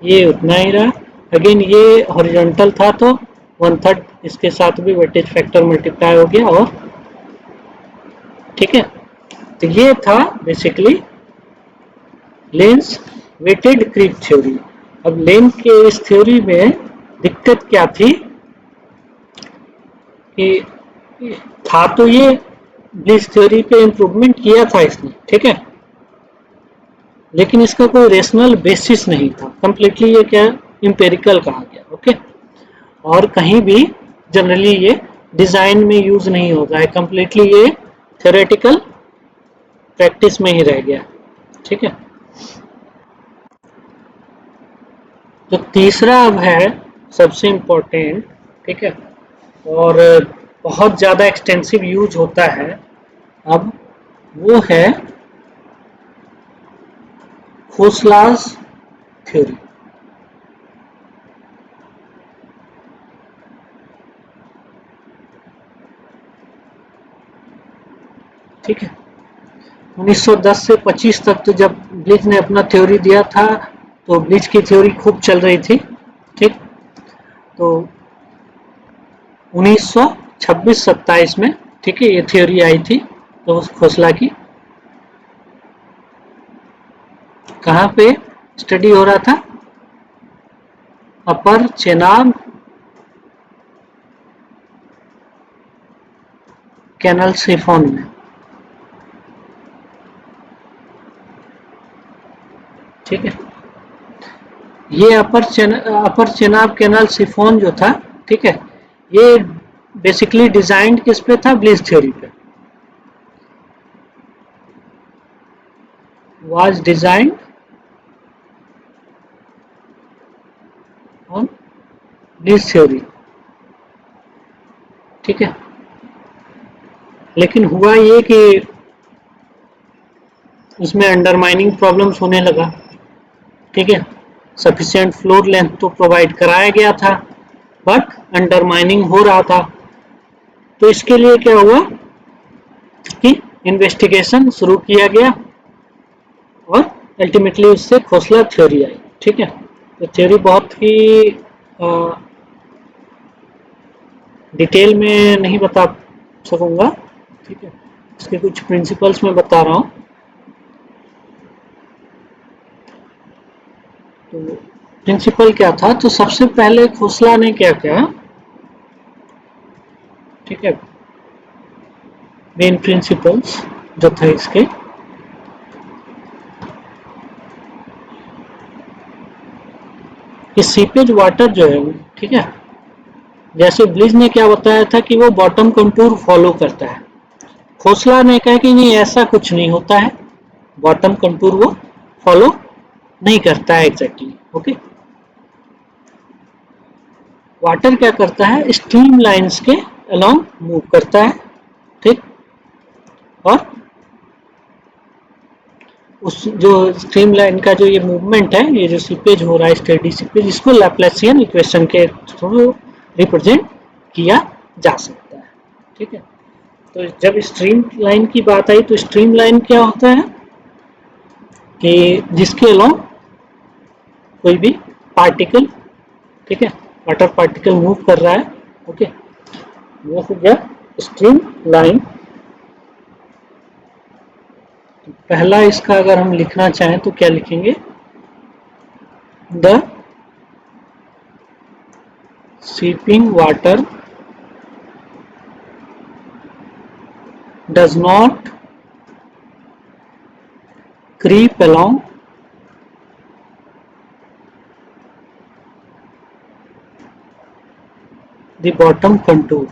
ये उतना ही रहा। अगेन ये हॉरिजॉन्टल था तो 1/3 इसके साथ भी वेटेज फैक्टर मल्टीप्लाई हो गया। और ठीक है, तो ये था basically Lane's weighted creep theory. अब लेंस के इस थ्योरी में दिक्कत क्या थी कि था तो ये ब्लिस थ्योरी पे इम्प्रूवमेंट किया था इसने, ठीक है, लेकिन इसका कोई रेशनल बेसिस नहीं था। कंप्लीटली ये क्या इंपेरिकल कहा गया। ओके, और कहीं भी जनरली ये डिजाइन में यूज नहीं होता है, कंप्लीटली ये थ्योरेटिकल प्रैक्टिस में ही रह गया। ठीक है, तो तीसरा अब है सबसे इम्पोर्टेंट, ठीक है, और बहुत ज़्यादा एक्सटेंसिव यूज होता है अब, वो है खोसलाज थ्योरी। ठीक है, 1910 से 25 तक तो जब ब्लिच ने अपना थ्योरी दिया था तो ब्लिच की थ्योरी खूब चल रही थी। ठीक, तो 1926-27 में, ठीक है, ये थ्योरी आई थी। तो उस खोसला की कहाँ पे स्टडी हो रहा था? अपर चेनाब कैनल सिफोन में। ठीक है, ये अपर चेनाब कैनल सिफोन जो था, ठीक है, ये बेसिकली डिजाइंड किस पे था? ब्लिच थ्योरी पे। Was designed on bleach theory. ठीक है, लेकिन हुआ ये कि उसमें अंडरमाइनिंग प्रॉब्लम्स होने लगा। ठीक है, सफिशिएंट फ्लोर लेंथ तो प्रोवाइड कराया गया था, बट अंडरमाइनिंग हो रहा था। तो इसके लिए क्या हुआ कि इन्वेस्टिगेशन शुरू किया गया और अल्टीमेटली उससे खोसला थ्योरी आई। ठीक है, तो थ्योरी बहुत ही डिटेल में नहीं बता सकूंगा। ठीक है, इसके कुछ प्रिंसिपल्स मैं बता रहा हूँ। तो प्रिंसिपल क्या था? तो सबसे पहले खोसला ने क्या किया, ठीक है, मेन प्रिंसिपल्स जो थे इसके, कि सीपेज वाटर जो है, ठीक है, जैसे ब्लिज ने क्या बताया था कि वो बॉटम कंटूर फॉलो करता है, खोसला ने कहा कि नहीं, ऐसा कुछ नहीं होता है, बॉटम कंटूर वो फॉलो नहीं करता है एग्जैक्टली। ओके, वाटर क्या करता है? स्ट्रीम लाइंस के अलोंग मूव करता है। ठीक, और उस जो स्ट्रीम लाइन का जो ये मूवमेंट है, ये जो सीपेज हो रहा है, स्टेडी सीपेज, इसको लैप्लासियन इक्वेशन के थ्रू रिप्रेजेंट किया जा सकता है। ठीक है, तो जब स्ट्रीम लाइन की बात आई तो स्ट्रीम लाइन क्या होता है कि जिसके अलोंग कोई भी पार्टिकल, ठीक है, वाटर पार्टिकल मूव कर रहा है। ओके, वो हो गया स्ट्रीम लाइन। पहला इसका अगर हम लिखना चाहें तो क्या लिखेंगे? The seeping water does not creep along the bottom contour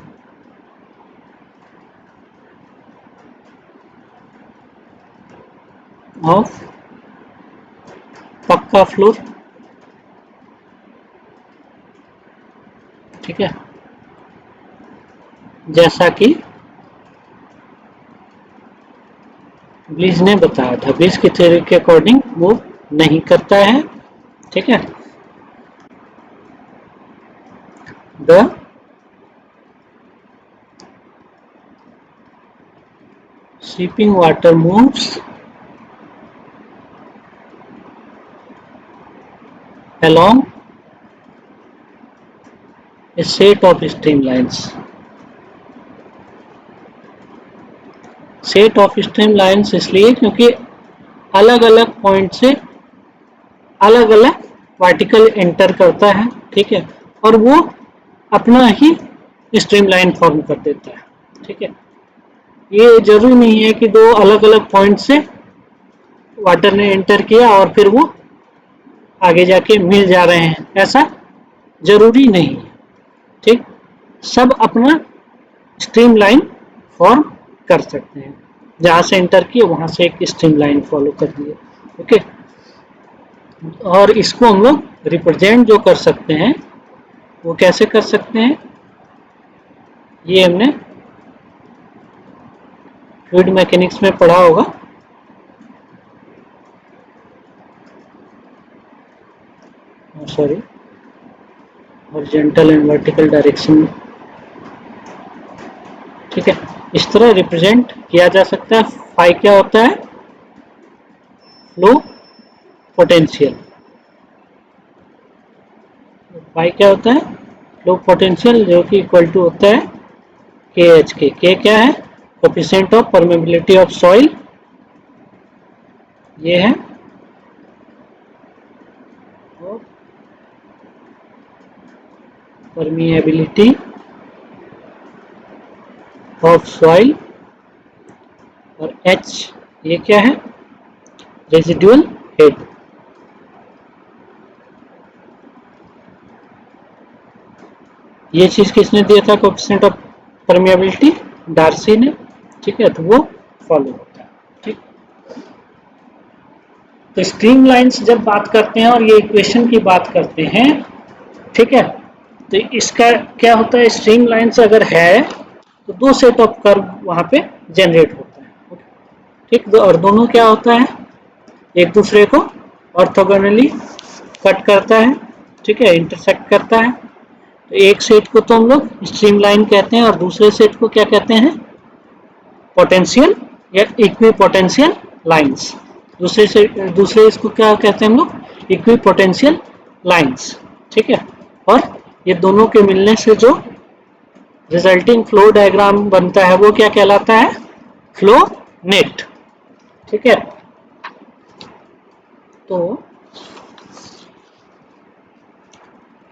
of पक्का फ्लोर। ठीक है, जैसा कि ब्लिज ने बताया था, ब्लिज की थ्योरी के अकॉर्डिंग वो नहीं करता है। ठीक है, the seeping water moves along a set of streamlines. Set of streamlines इसलिए क्योंकि अलग अलग पॉइंट से अलग अलग वर्टिकल एंटर करता है, ठीक है, और वो अपना ही स्ट्रीमलाइन फॉर्म कर देता है, ठीक है। ये जरूरी नहीं है कि दो अलग अलग पॉइंट से वाटर ने एंटर किया और फिर वो आगे जाके मिल जा रहे हैं, ऐसा जरूरी नहीं है, ठीक। सब अपना स्ट्रीमलाइन फॉर्म कर सकते हैं, जहां से एंटर किए वहां से एक स्ट्रीमलाइन फॉलो कर दिए, ओके। और इसको हम लोग रिप्रेजेंट जो कर सकते हैं वो कैसे कर सकते हैं, ये हमने फ्लूइड मैकेनिक्स में पढ़ा होगा। Sorry, horizontal and vertical direction में, ठीक है। इस तरह रिप्रेजेंट किया जा सकता है। फाई क्या होता है, फ्लो पोटेंशियल। फाई क्या होता है, फ्लो पोटेंशियल, जो कि इक्वल टू होता है के एच के। के क्या है, coefficient of permeability of soil, ये है, और परमिएबिलिटी ऑफ सॉइल, और एच ये क्या है, रेजिडुअल हेड। ये चीज किसने दिया था, कोएफिशिएंट ऑफ परमिएबिलिटी, डार्सी ने, ठीक है, तो वो फॉलो होता है, ठीक। तो स्ट्रीमलाइंस जब बात करते हैं और ये इक्वेशन की बात करते हैं, ठीक है, तो इसका क्या होता है, स्ट्रीमलाइंस अगर है तो दो सेट ऑफ कर्व वहां पे जनरेट होता है, ठीक। और दोनों क्या होता है, एक दूसरे को ऑर्थोगोनली कट करता है, ठीक है, इंटरसेक्ट करता है। तो एक सेट को तो हम लोग स्ट्रीमलाइन कहते हैं और दूसरे सेट को क्या कहते हैं, पोटेंशियल या इक्वी पोटेंशियल लाइंस। दूसरे इसको क्या कहते हैं हम लोग, इक्वी पोटेंशियल लाइंस, ठीक है। और ये दोनों के मिलने से जो रिजल्टिंग फ्लो डायग्राम बनता है वो क्या कहलाता है, फ्लो नेट, ठीक है। तो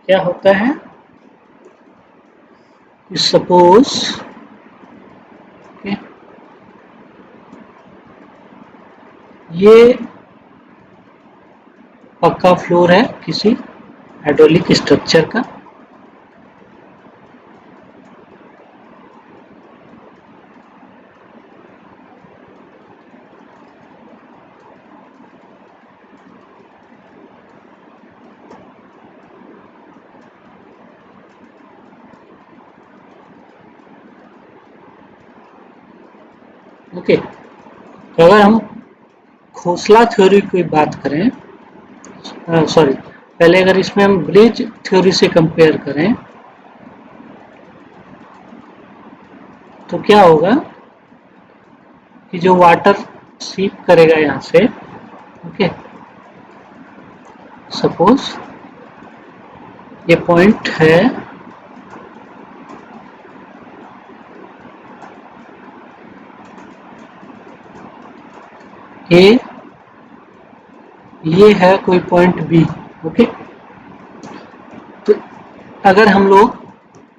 क्या होता है, सपोज ये पक्का फ्लोर है किसी हाइड्रोलिक स्ट्रक्चर का, ओके। तो अगर हम खोसला थ्योरी की बात करें, सॉरी, पहले अगर इसमें हम ब्रिज थ्योरी से कंपेयर करें तो क्या होगा कि जो वाटर सीप करेगा यहाँ से, ओके, सपोज ये पॉइंट है, ये है कोई पॉइंट बी, ओके। तो अगर हम लोग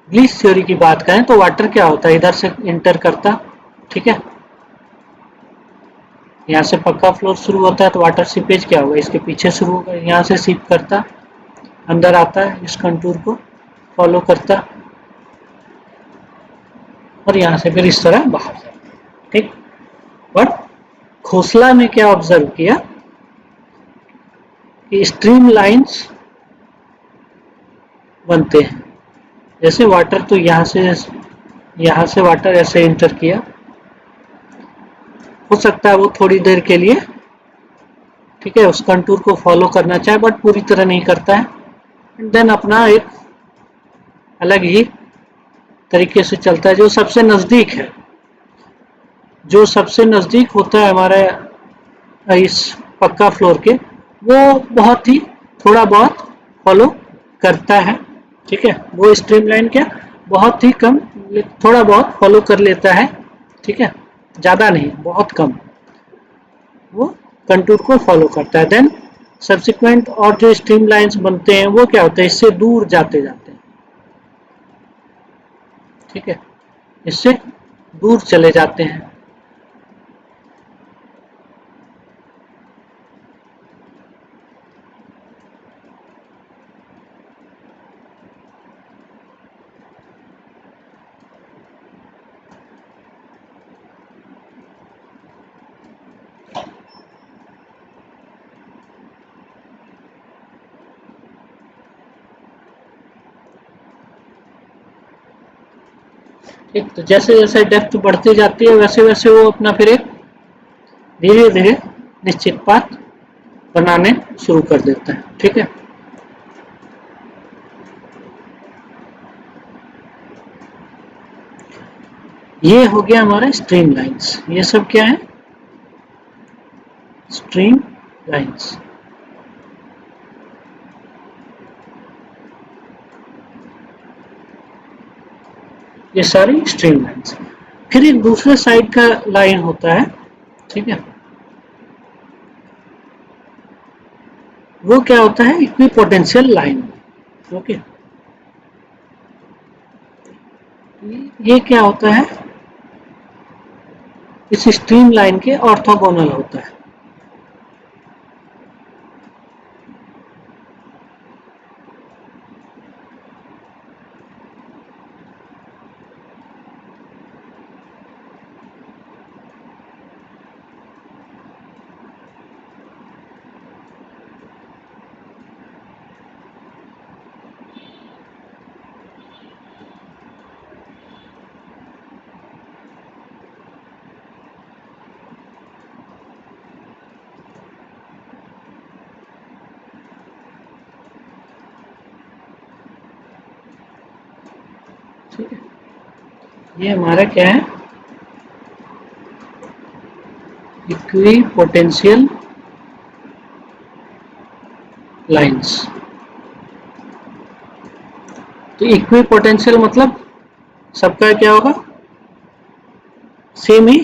ब्लीच थ्योरी की बात करें तो वाटर क्या होता है, इधर से एंटर करता, ठीक है, यहाँ से पक्का फ्लोर शुरू होता है तो वाटर सीपेज क्या होगा, इसके पीछे शुरू होगा, यहाँ से सीप करता, अंदर आता है, इस कंटूर को फॉलो करता और यहाँ से फिर इस तरह बाहर जाता, ठीक। बट खोसला ने क्या ऑब्जर्व किया कि स्ट्रीम लाइंस बनते हैं, जैसे वाटर तो यहाँ से वाटर ऐसे एंटर किया, हो सकता है वो थोड़ी देर के लिए, ठीक है, उस कंटूर को फॉलो करना चाहे बट पूरी तरह नहीं करता है, एंड देन अपना एक अलग ही तरीके से चलता है। जो सबसे नजदीक है, जो सबसे नजदीक होता है हमारा इस पक्का फ्लोर के, वो बहुत ही थोड़ा बहुत फॉलो करता है, ठीक है। वो स्ट्रीमलाइन क्या बहुत ही कम, थोड़ा बहुत फॉलो कर लेता है, ठीक है, ज़्यादा नहीं, बहुत कम वो कंटूर को फॉलो करता है। देन सब्सिक्वेंट और जो स्ट्रीमलाइंस बनते हैं वो क्या होते हैं, इससे दूर जाते जाते हैं, ठीक है, इससे दूर चले जाते हैं। ठीक, तो जैसे जैसे डेप्थ बढ़ती जाती है वैसे वैसे वो अपना फिर एक धीरे धीरे निश्चित पाथ बनाने शुरू कर देता है, ठीक है। ये हो गया हमारा स्ट्रीम लाइंस। ये सब क्या है, स्ट्रीम लाइंस। ये सारी स्ट्रीम लाइंस। फिर एक दूसरे साइड का लाइन होता है, ठीक है, वो क्या होता है, इक्विपोटेंशियल लाइन। ओके, ये क्या होता है, इस स्ट्रीम लाइन के ऑर्थोगोनल होता है। ठीक है, ये हमारा क्या है, इक्विपोटेंशियल लाइंस। तो इक्विपोटेंशियल मतलब सबका क्या होगा, सेम ही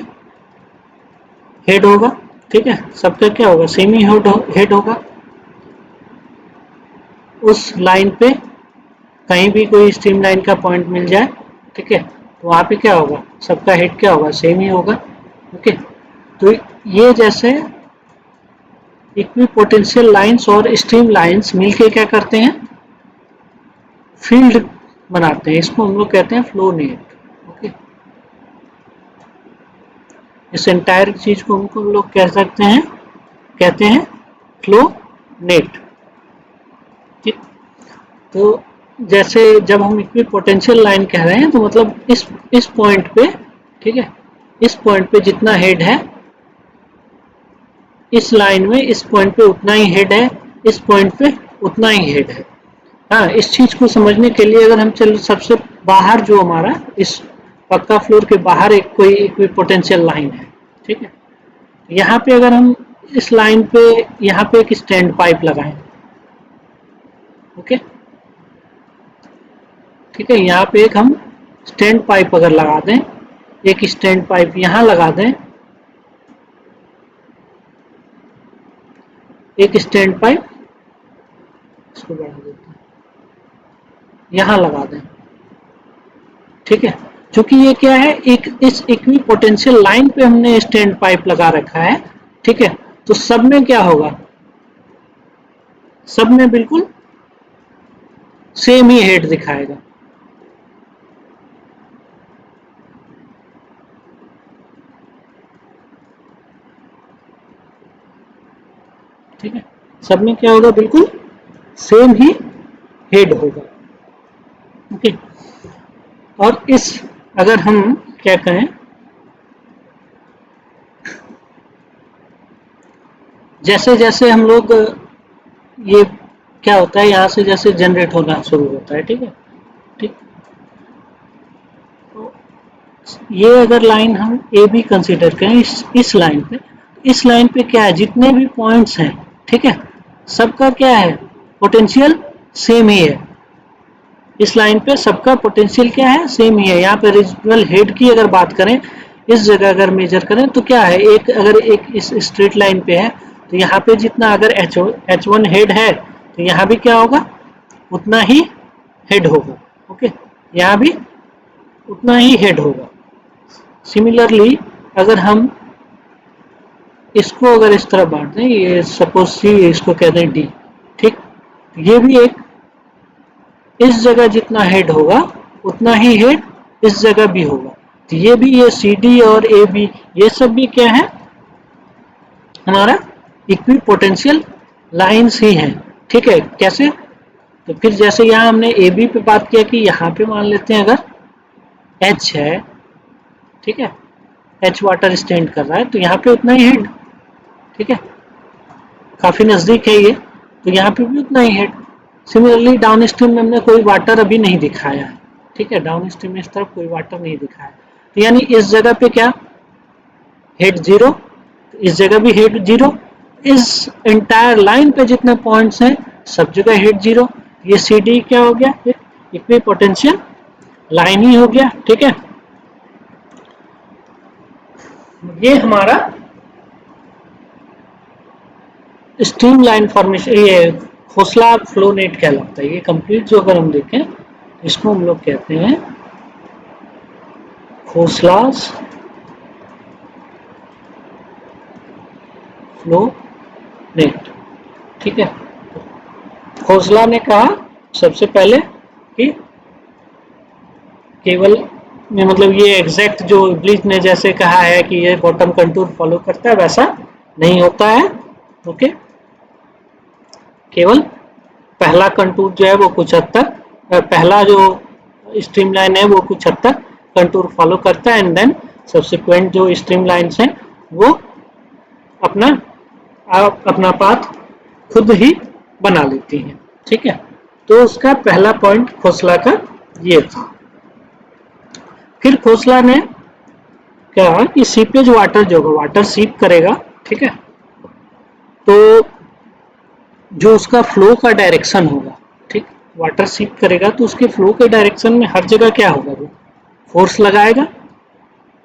हेड होगा, ठीक है, सबका क्या होगा, सेम ही हेड होगा। उस लाइन पे कहीं भी कोई स्ट्रीम लाइन का पॉइंट मिल जाए, ठीक है, तो वहाँ पे क्या होगा, सबका हेड क्या होगा, सेम ही होगा। ओके, तो ये जैसे इक्विपोटेंशियल लाइंस और स्ट्रीम लाइंस मिलके क्या करते हैं, फील्ड बनाते हैं। इसको हम लोग कहते हैं फ्लो नेट। ओके, इस एंटायर चीज को हम लोग कह सकते हैं, कहते हैं फ्लो नेट। ठीक, तो जैसे जब हम इक्विपोटेंशियल लाइन कह रहे हैं तो मतलब इस पॉइंट पे, ठीक है, इस पॉइंट पे जितना हेड है, इस लाइन में इस पॉइंट पे उतना ही हेड है, इस पॉइंट पे उतना ही हेड है। हाँ, इस चीज को समझने के लिए अगर हम चल सबसे बाहर जो हमारा इस पक्का फ्लोर के बाहर एक कोई इक्विपोटेंशियल लाइन है, ठीक है, यहाँ पे अगर हम इस लाइन पे यहाँ पे एक स्टैंड पाइप लगाएं, ओके, ठीक है, यहाँ पे एक हम स्टैंड पाइप अगर लगा दें, एक स्टैंड पाइप यहाँ लगा दें, एक स्टैंड पाइप इसको बढ़ा देते हैं, यहाँ लगा दें, ठीक है, क्योंकि ये क्या है, एक इस इक्विपोटेंशियल लाइन पे हमने स्टैंड पाइप लगा रखा है, ठीक है, तो सब में क्या होगा, सब में बिल्कुल सेम ही हेड दिखाएगा। ठीक है, सब में क्या होगा, बिल्कुल सेम ही हेड होगा। ओके, और इस अगर हम क्या कहें, जैसे जैसे हम लोग ये क्या होता है, यहाँ से जैसे जनरेट होना शुरू होता है, ठीक है, ठीक, तो ये अगर लाइन हम ए बी कंसीडर करें, इस लाइन पे क्या है, जितने भी पॉइंट्स हैं, ठीक है, सबका क्या है, पोटेंशियल सेम ही है। इस लाइन पे सबका पोटेंशियल क्या है, सेम ही है। यहाँ पे रेजिडुअल हेड की अगर बात करें, इस जगह अगर मेजर करें तो क्या है, एक अगर एक इस स्ट्रेट लाइन पे है तो यहाँ पे जितना अगर H1 हेड है तो यहाँ भी क्या होगा, उतना ही हेड होगा। ओके, यहाँ भी उतना ही हेड होगा। सिमिलरली अगर हम इसको अगर इस तरह बांट दें, ये सपोज सी, इसको कहते हैं डी, ठीक, ये भी एक इस जगह जितना हेड होगा उतना ही हेड इस जगह भी होगा। तो ये भी, ये सी डी और ए बी, ये सब भी क्या है, हमारा इक्वी पोटेंशियल लाइन्स ही हैं। ठीक है, कैसे, तो फिर जैसे यहाँ हमने ए बी पे बात किया कि यहाँ पे मान लेते हैं अगर एच है, ठीक है, एच वाटर स्टैंड कर रहा है तो यहाँ पे उतना ही हेड, ठीक है, काफी नजदीक है ये, तो यहाँ पे भी उतना ही हेड। सिमिलरली डाउन स्ट्रीम में हमने कोई वाटर अभी नहीं दिखाया है, ठीक है, डाउन स्ट्रीम में इस तरफ कोई वाटर नहीं दिखाया, तो यानी इस जगह पे क्या, हेड जीरो, इस जगह भी हेड जीरो, इस एंटायर लाइन पे जितने पॉइंट्स हैं सब जगह हेड जीरो। ये सी डी क्या हो गया, इक्वी पोटेंशियल लाइन ही हो गया। ठीक है, ये हमारा स्ट्रीम लाइन फॉर्मेशन, ये खोसला फ्लो नेट कहलाता है। ये कंप्लीट जो अगर हम देखें इसको हम लोग कहते हैं खोसलास फ्लो नेट। ठीक है, खोसला ने कहा सबसे पहले कि केवल मतलब ये एग्जैक्ट जो ब्लीच ने जैसे कहा है कि ये बॉटम कंटूर फॉलो करता है, वैसा नहीं होता है। ओके, केवल पहला कंटूर जो है वो कुछ हद तक, पहला जो स्ट्रीमलाइन है वो कुछ हद तक कंटूर फॉलो करता है, एंड देन सब्सिक्वेंट जो स्ट्रीमलाइंस हैं वो अपना अपना पाथ खुद ही बना लेती हैं। ठीक है, तो उसका पहला पॉइंट खोसला का ये था। फिर खोसला ने कहा कि सीपेज वाटर जो वाटर सीप करेगा, ठीक है, तो जो उसका फ्लो का डायरेक्शन होगा, ठीक, वाटर सीप करेगा तो उसके फ्लो के डायरेक्शन में हर जगह क्या होगा, वो फोर्स लगाएगा।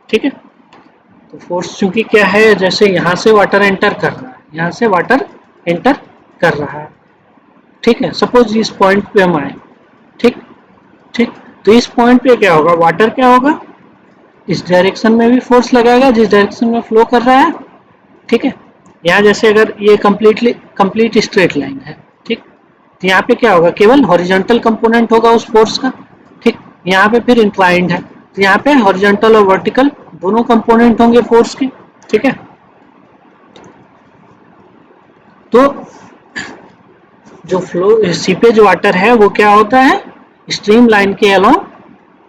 ठीक है, तो फोर्स चूंकि क्या है, जैसे यहाँ से वाटर एंटर कर रहा है, यहाँ से वाटर एंटर कर रहा है, ठीक है, सपोज इस पॉइंट पे हम आए, ठीक ठीक, तो इस पॉइंट पे क्या होगा, वाटर क्या होगा, इस डायरेक्शन में भी फोर्स लगाएगा जिस डायरेक्शन में फ्लो कर रहा है। ठीक है, यहाँ जैसे अगर ये कंप्लीट स्ट्रेट लाइन है, ठीक, तो यहाँ पे क्या होगा, केवल हॉरिजॉन्टल कंपोनेंट होगा उस फोर्स का। ठीक, यहाँ पे फिर इंक्लाइंड है तो यहाँ पे हॉरिजॉन्टल और वर्टिकल दोनों कंपोनेंट होंगे फोर्स के। ठीक है, तो जो फ्लो सीपेज वाटर है वो क्या होता है, स्ट्रीम लाइन के अलोंग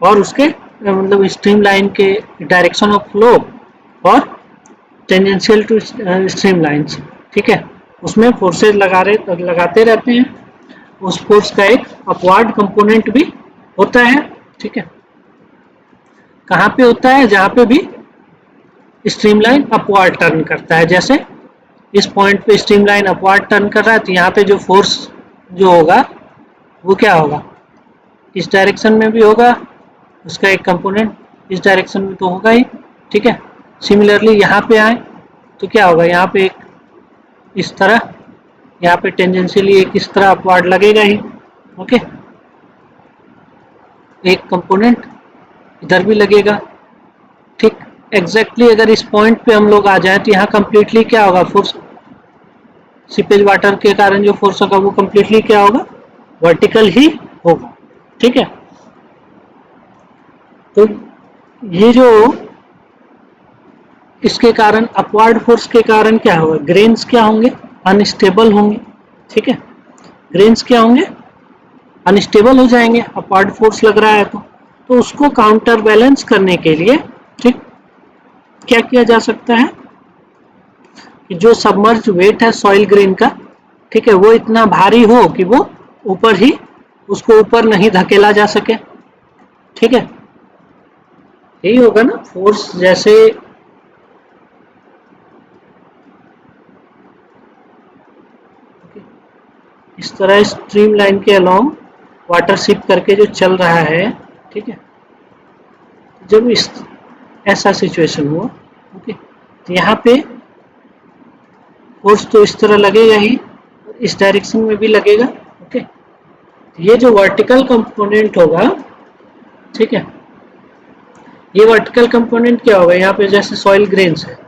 और उसके मतलब स्ट्रीम लाइन के डायरेक्शन ऑफ फ्लो और टेंजेंशियल टू स्ट्रीम लाइंस। ठीक है, उसमें फोर्सेज लगाते रहते हैं, उस फोर्स का एक अपवार्ड कंपोनेंट भी होता है। ठीक है, कहाँ पे होता है, जहाँ पे भी स्ट्रीमलाइन अपवार्ड टर्न करता है, जैसे इस पॉइंट पे स्ट्रीमलाइन अपवार्ड टर्न कर रहा है तो यहाँ पे जो फोर्स जो होगा वो क्या होगा, इस डायरेक्शन में भी होगा, उसका एक कंपोनेंट इस डायरेक्शन में तो होगा ही। ठीक है, सिमिलरली यहाँ पे आए तो क्या होगा, यहाँ पे एक इस तरह, यहाँ पे टेंजेंशियली एक इस तरह अपवार्ड लगेगा ही। ओके, एक कंपोनेंट इधर भी लगेगा। ठीक, एग्जैक्टली अगर इस पॉइंट पे हम लोग आ जाए तो यहाँ कंप्लीटली क्या होगा, फोर्स सीपेज वाटर के कारण जो फोर्स होगा वो कंप्लीटली क्या होगा, वर्टिकल ही होगा। ठीक है, तो ये जो इसके कारण अपवार्ड फोर्स के कारण क्या होगा, ग्रेन्स क्या होंगे, अनस्टेबल होंगे। ठीक है, ग्रेन्स क्या होंगे, अनस्टेबल हो जाएंगे, अपवार्ड फोर्स लग रहा है तो उसको काउंटर बैलेंस करने के लिए, ठीक, क्या किया जा सकता है कि जो सबमर्ज वेट है सॉइल ग्रेन का, ठीक है, वो इतना भारी हो कि वो ऊपर ही, उसको ऊपर नहीं धकेला जा सके। ठीक है, यही होगा ना फोर्स, जैसे इस तरह स्ट्रीम लाइन के अलोंग वाटर सिप करके जो चल रहा है, ठीक है, जब इस ऐसा सिचुएशन हुआ, ओके, तो यहाँ पे फोर्स तो इस तरह लगेगा ही, इस डायरेक्शन में भी लगेगा, ओके। ये जो वर्टिकल कंपोनेंट होगा, ठीक है, ये वर्टिकल कंपोनेंट क्या होगा, यहाँ पे जैसे सॉइल ग्रेन्स है,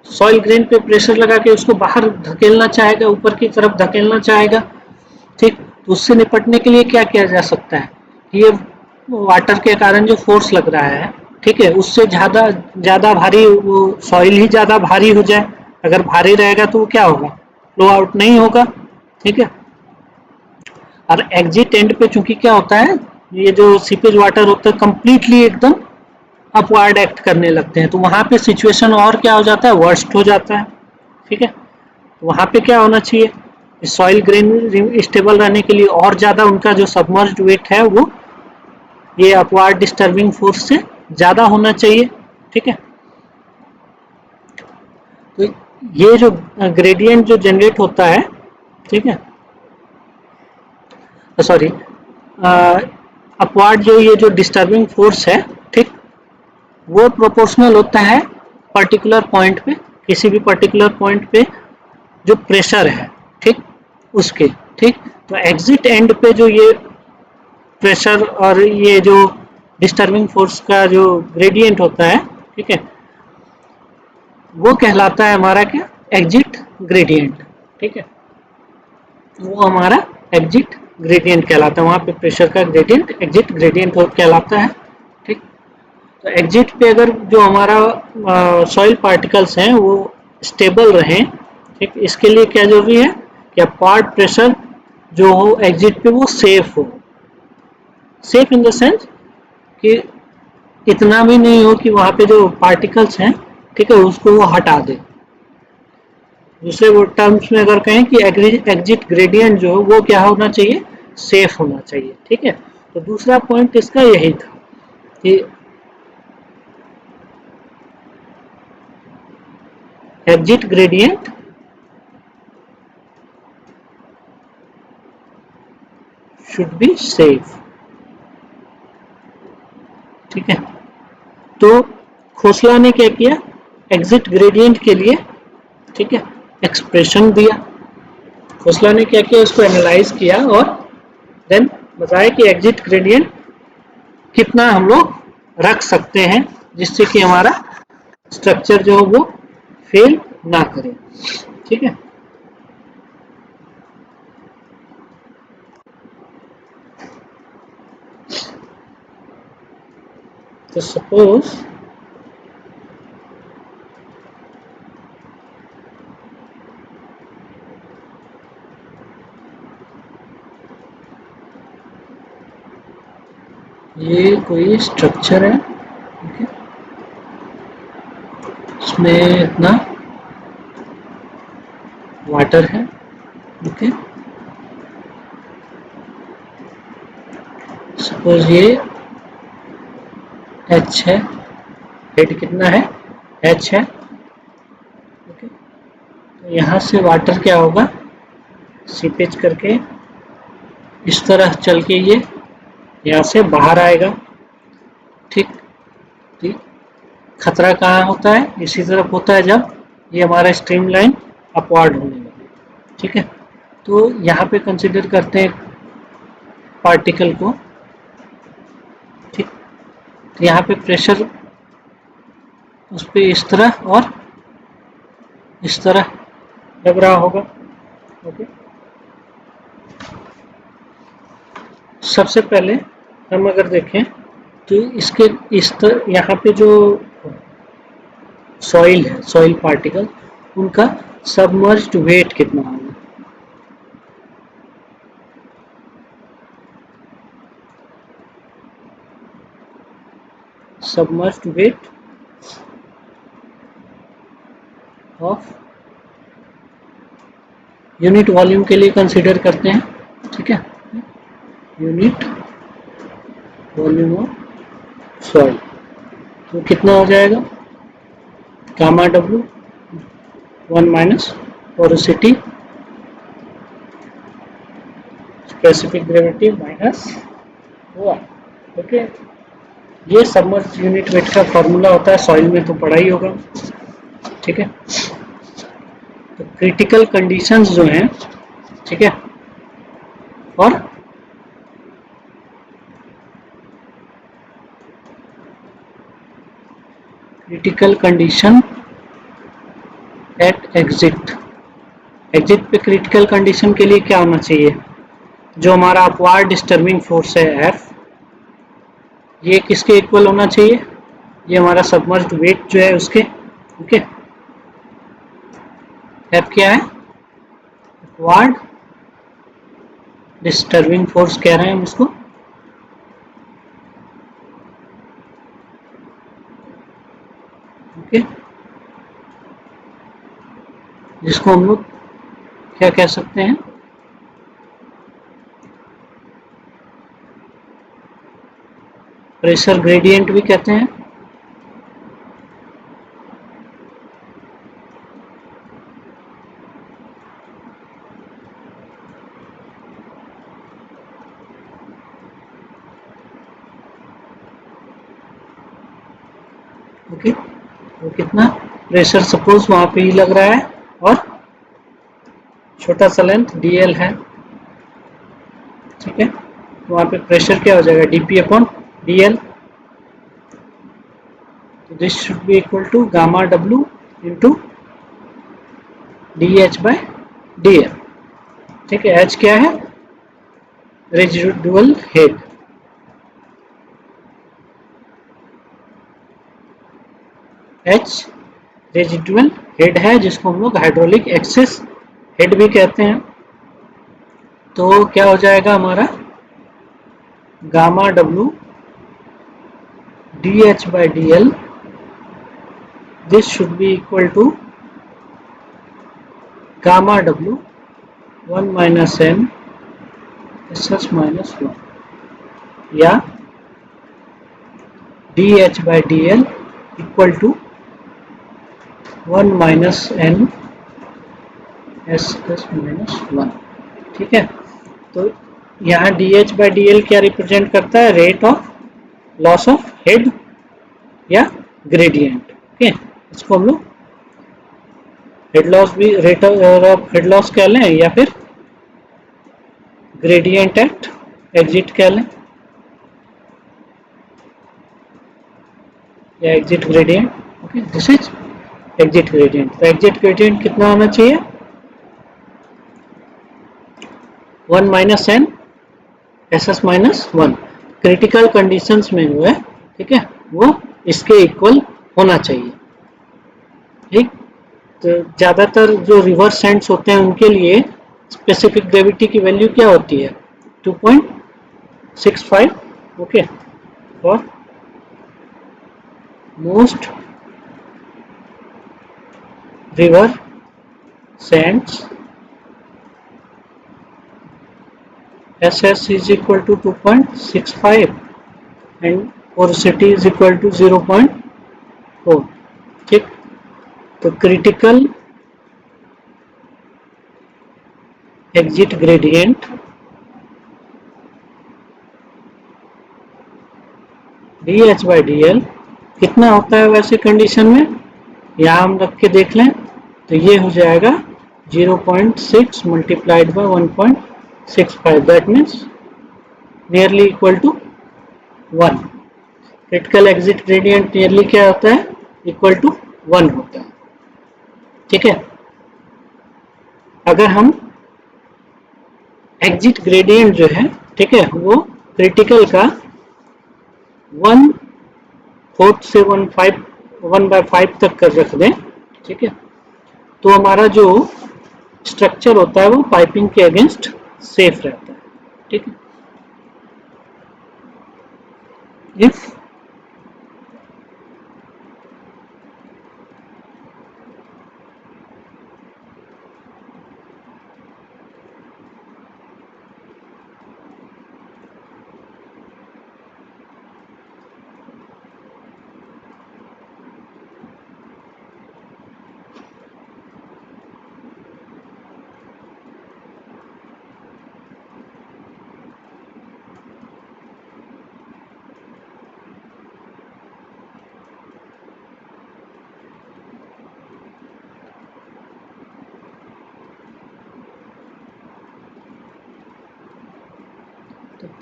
सॉइल ग्रेन पे प्रेशर लगा के उसको बाहर धकेलना चाहेगा, ऊपर की तरफ धकेलना चाहेगा, ठीक। तो उससे निपटने के लिए क्या किया जा सकता है, ये वाटर के कारण जो फोर्स लग रहा है, ठीक है, उससे ज़्यादा भारी वो सॉइल ही ज़्यादा भारी हो जाए, अगर भारी रहेगा तो वो क्या होगा, फ्लो आउट नहीं होगा, ठीक है। और एग्जिट एंड पे चूंकि क्या होता है, ये जो सीपेज वाटर होता है कंप्लीटली एकदम अपवार्ड एक्ट करने लगते हैं, तो वहां पे सिचुएशन और क्या हो जाता है, वर्स्ट हो जाता है, ठीक है। तो वहां पे क्या होना चाहिए, सॉइल ग्रेन स्टेबल रहने के लिए और ज़्यादा उनका जो सबमर्ज्ड वेट है वो ये अपवार्ड डिस्टर्बिंग फोर्स से ज़्यादा होना चाहिए, ठीक है। तो ये जो ग्रेडियंट जो जनरेट होता है, ठीक है, सॉरी, अपवार्ड जो ये जो डिस्टर्बिंग फोर्स है, ठीक, वो प्रोपोर्शनल होता है पर्टिकुलर पॉइंट पे, किसी भी पर्टिकुलर पॉइंट पे जो प्रेशर है, ठीक, उसके, ठीक। तो एग्जिट एंड पे जो ये प्रेशर और ये जो डिस्टर्बिंग फोर्स का जो ग्रेडियंट होता है, ठीक है, वो कहलाता है हमारा क्या, एग्जिट ग्रेडियंट, ठीक है, वो हमारा एग्जिट ग्रेडियंट कहलाता है, वहाँ पे प्रेशर का ग्रेडियंट एग्जिट ग्रेडियंट कहलाता है, ठीक। तो एग्जिट पे अगर जो हमारा सॉइल पार्टिकल्स हैं वो स्टेबल रहें, ठीक, इसके लिए क्या जरूरी है कि अपवार्ड प्रेशर जो हो एग्जिट पे वो सेफ हो, सेफ इन द सेंस कि इतना भी नहीं हो कि वहाँ पे जो पार्टिकल्स हैं, ठीक है, उसको वो हटा दे। दूसरे वो टर्म्स में अगर कहें कि एग्जिट ग्रेडियंट जो वो क्या होना चाहिए, सेफ होना चाहिए, ठीक है। तो दूसरा पॉइंट इसका यही था कि exit gradient should be safe, ठीक है। तो खोसला ने क्या किया, एग्जिट ग्रेडियंट के लिए, ठीक है, एक्सप्रेशन दिया। खोसला ने क्या किया, उसको एनालाइज किया और देन बताया कि एग्जिट ग्रेडियंट कितना हम लोग रख सकते हैं जिससे कि हमारा स्ट्रक्चर जो वो फेल ना करे, ठीक है। तो सपोज ये कोई स्ट्रक्चर है, ठीक है, इसमें इतना वाटर है, ओके। सपोज ये H है, हेड कितना है, H है, ओके। तो यहाँ से वाटर क्या होगा, सीपेज करके इस तरह चल के ये यहाँ से बाहर आएगा, ठीक, ठीक। खतरा कहाँ होता है, इसी तरफ होता है जब ये हमारा स्ट्रीम लाइन अपवार्ड होने लगे, ठीक है। तो यहाँ पे कंसिडर करते हैं पार्टिकल को, ठीक। तो यहाँ पे प्रेशर उस पर इस तरह और इस तरह लग रहा होगा, ओके। सबसे पहले हम अगर देखें तो इसके इस तरह यहाँ पे जो सॉइल है, सॉइल पार्टिकल, उनका सबमर्ज्ड वेट कितना होगा, submerged weight of unit volume के लिए कंसीडर करते हैं, ठीक है, यूनिट वॉल्यूम ऑफ सॉइल, तो कितना हो जाएगा, gamma W 1 minus porosity specific gravity -1। Okay, ये सबमर्ज यूनिट वेट का फॉर्मूला होता है, सॉइल में तो पढ़ा ही होगा। ठीक है, तो क्रिटिकल कंडीशंस जो हैं, ठीक है, और क्रिटिकल कंडीशन एट एग्जिट पे क्रिटिकल कंडीशन के लिए क्या होना चाहिए? जो हमारा अपवार्ड डिस्टर्बिंग फोर्स है F, ये किसके इक्वल होना चाहिए? ये हमारा सबमर्ज्ड वेट जो है उसके। ओके, F क्या है? अपवार्ड डिस्टर्बिंग फोर्स कह रहे हैं हम इसको। ओके, जिसको हम लोग क्या कह सकते हैं? प्रेशर ग्रेडियंट भी कहते हैं। ओके, तो कितना प्रेशर सपोज वहां पे ही लग रहा है और छोटा सा लेंथ dl है। ठीक है, तो वहां पे प्रेशर क्या हो जाएगा? dp upon dl। तो this should be equal to gamma w into dh by dl। ठीक है, h क्या है? Residual head. h residual head है, जिसको हम लोग हाइड्रोलिक एक्सेस हेड भी कहते हैं। तो क्या हो जाएगा हमारा? Gamma w dh by dl, this should be equal to gamma w 1 minus n ss minus 1, या dh by dl equal to 1 minus n ss minus 1। ठीक है, तो यहाँ dh by dl क्या रिप्रेजेंट करता है? Rate of loss of head या gradient. Okay, इसको हम लोग हेड लॉस भी, रेट ऑफ हेड लॉस कह लें, या फिर ग्रेडियंट एट एग्जिट कह लें, या exit gradient. Okay, this is exit gradient. तो एग्जिट ग्रेडियंट कितना होना चाहिए? 1 minus N S S minus 1। Critical conditions में जो है, ठीक है, वो इसके इक्वल होना चाहिए। ठीक, तो ज़्यादातर जो रिवर सैंड्स होते हैं उनके लिए स्पेसिफिक ग्रेविटी की वैल्यू क्या होती है? 2.65। ओके, और most river sands SS is equal to 2.65 and porosity is equal to 0.4। ठीक, तो critical exit gradient dh by dl कितना होता है वैसे कंडीशन में? यहाँ हम रख के देख लें तो ये हो जाएगा 0.6 multiplied by 1.65, that means nearly equal to 1। Critical exit gradient nearly क्या होता है? इक्वल टू 1 होता है। ठीक है, अगर हम एग्जिट ग्रेडियंट जो है, ठीक है, वो क्रिटिकल का 1/4 से 1/5 तक कर रख दें, ठीक है, तो हमारा जो स्ट्रक्चर होता है वो पाइपिंग के अगेंस्ट सेफ रहता है। ठीक है, इफ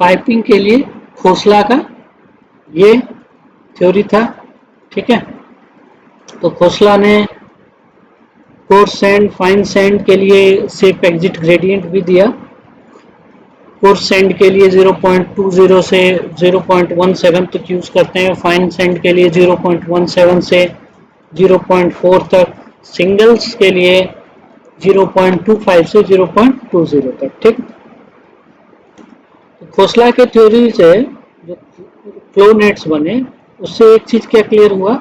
पाइपिंग के लिए खोसला का ये थ्योरी था, ठीक है। तो खोसला ने कोर्स सैंड, फाइन सैंड के लिए सेफ एग्जिट ग्रेडियंट भी दिया। कोर्स सैंड के लिए 0.20 से 0.17 तक यूज करते हैं, फाइन सैंड के लिए 0.17 से 0.4 तक, सिंगल्स के लिए 0.25 से 0.20 तक, ठीक। तो खोसला के थ्योरी से जो फ्लो नेट्स बने उससे एक चीज क्या क्लियर हुआ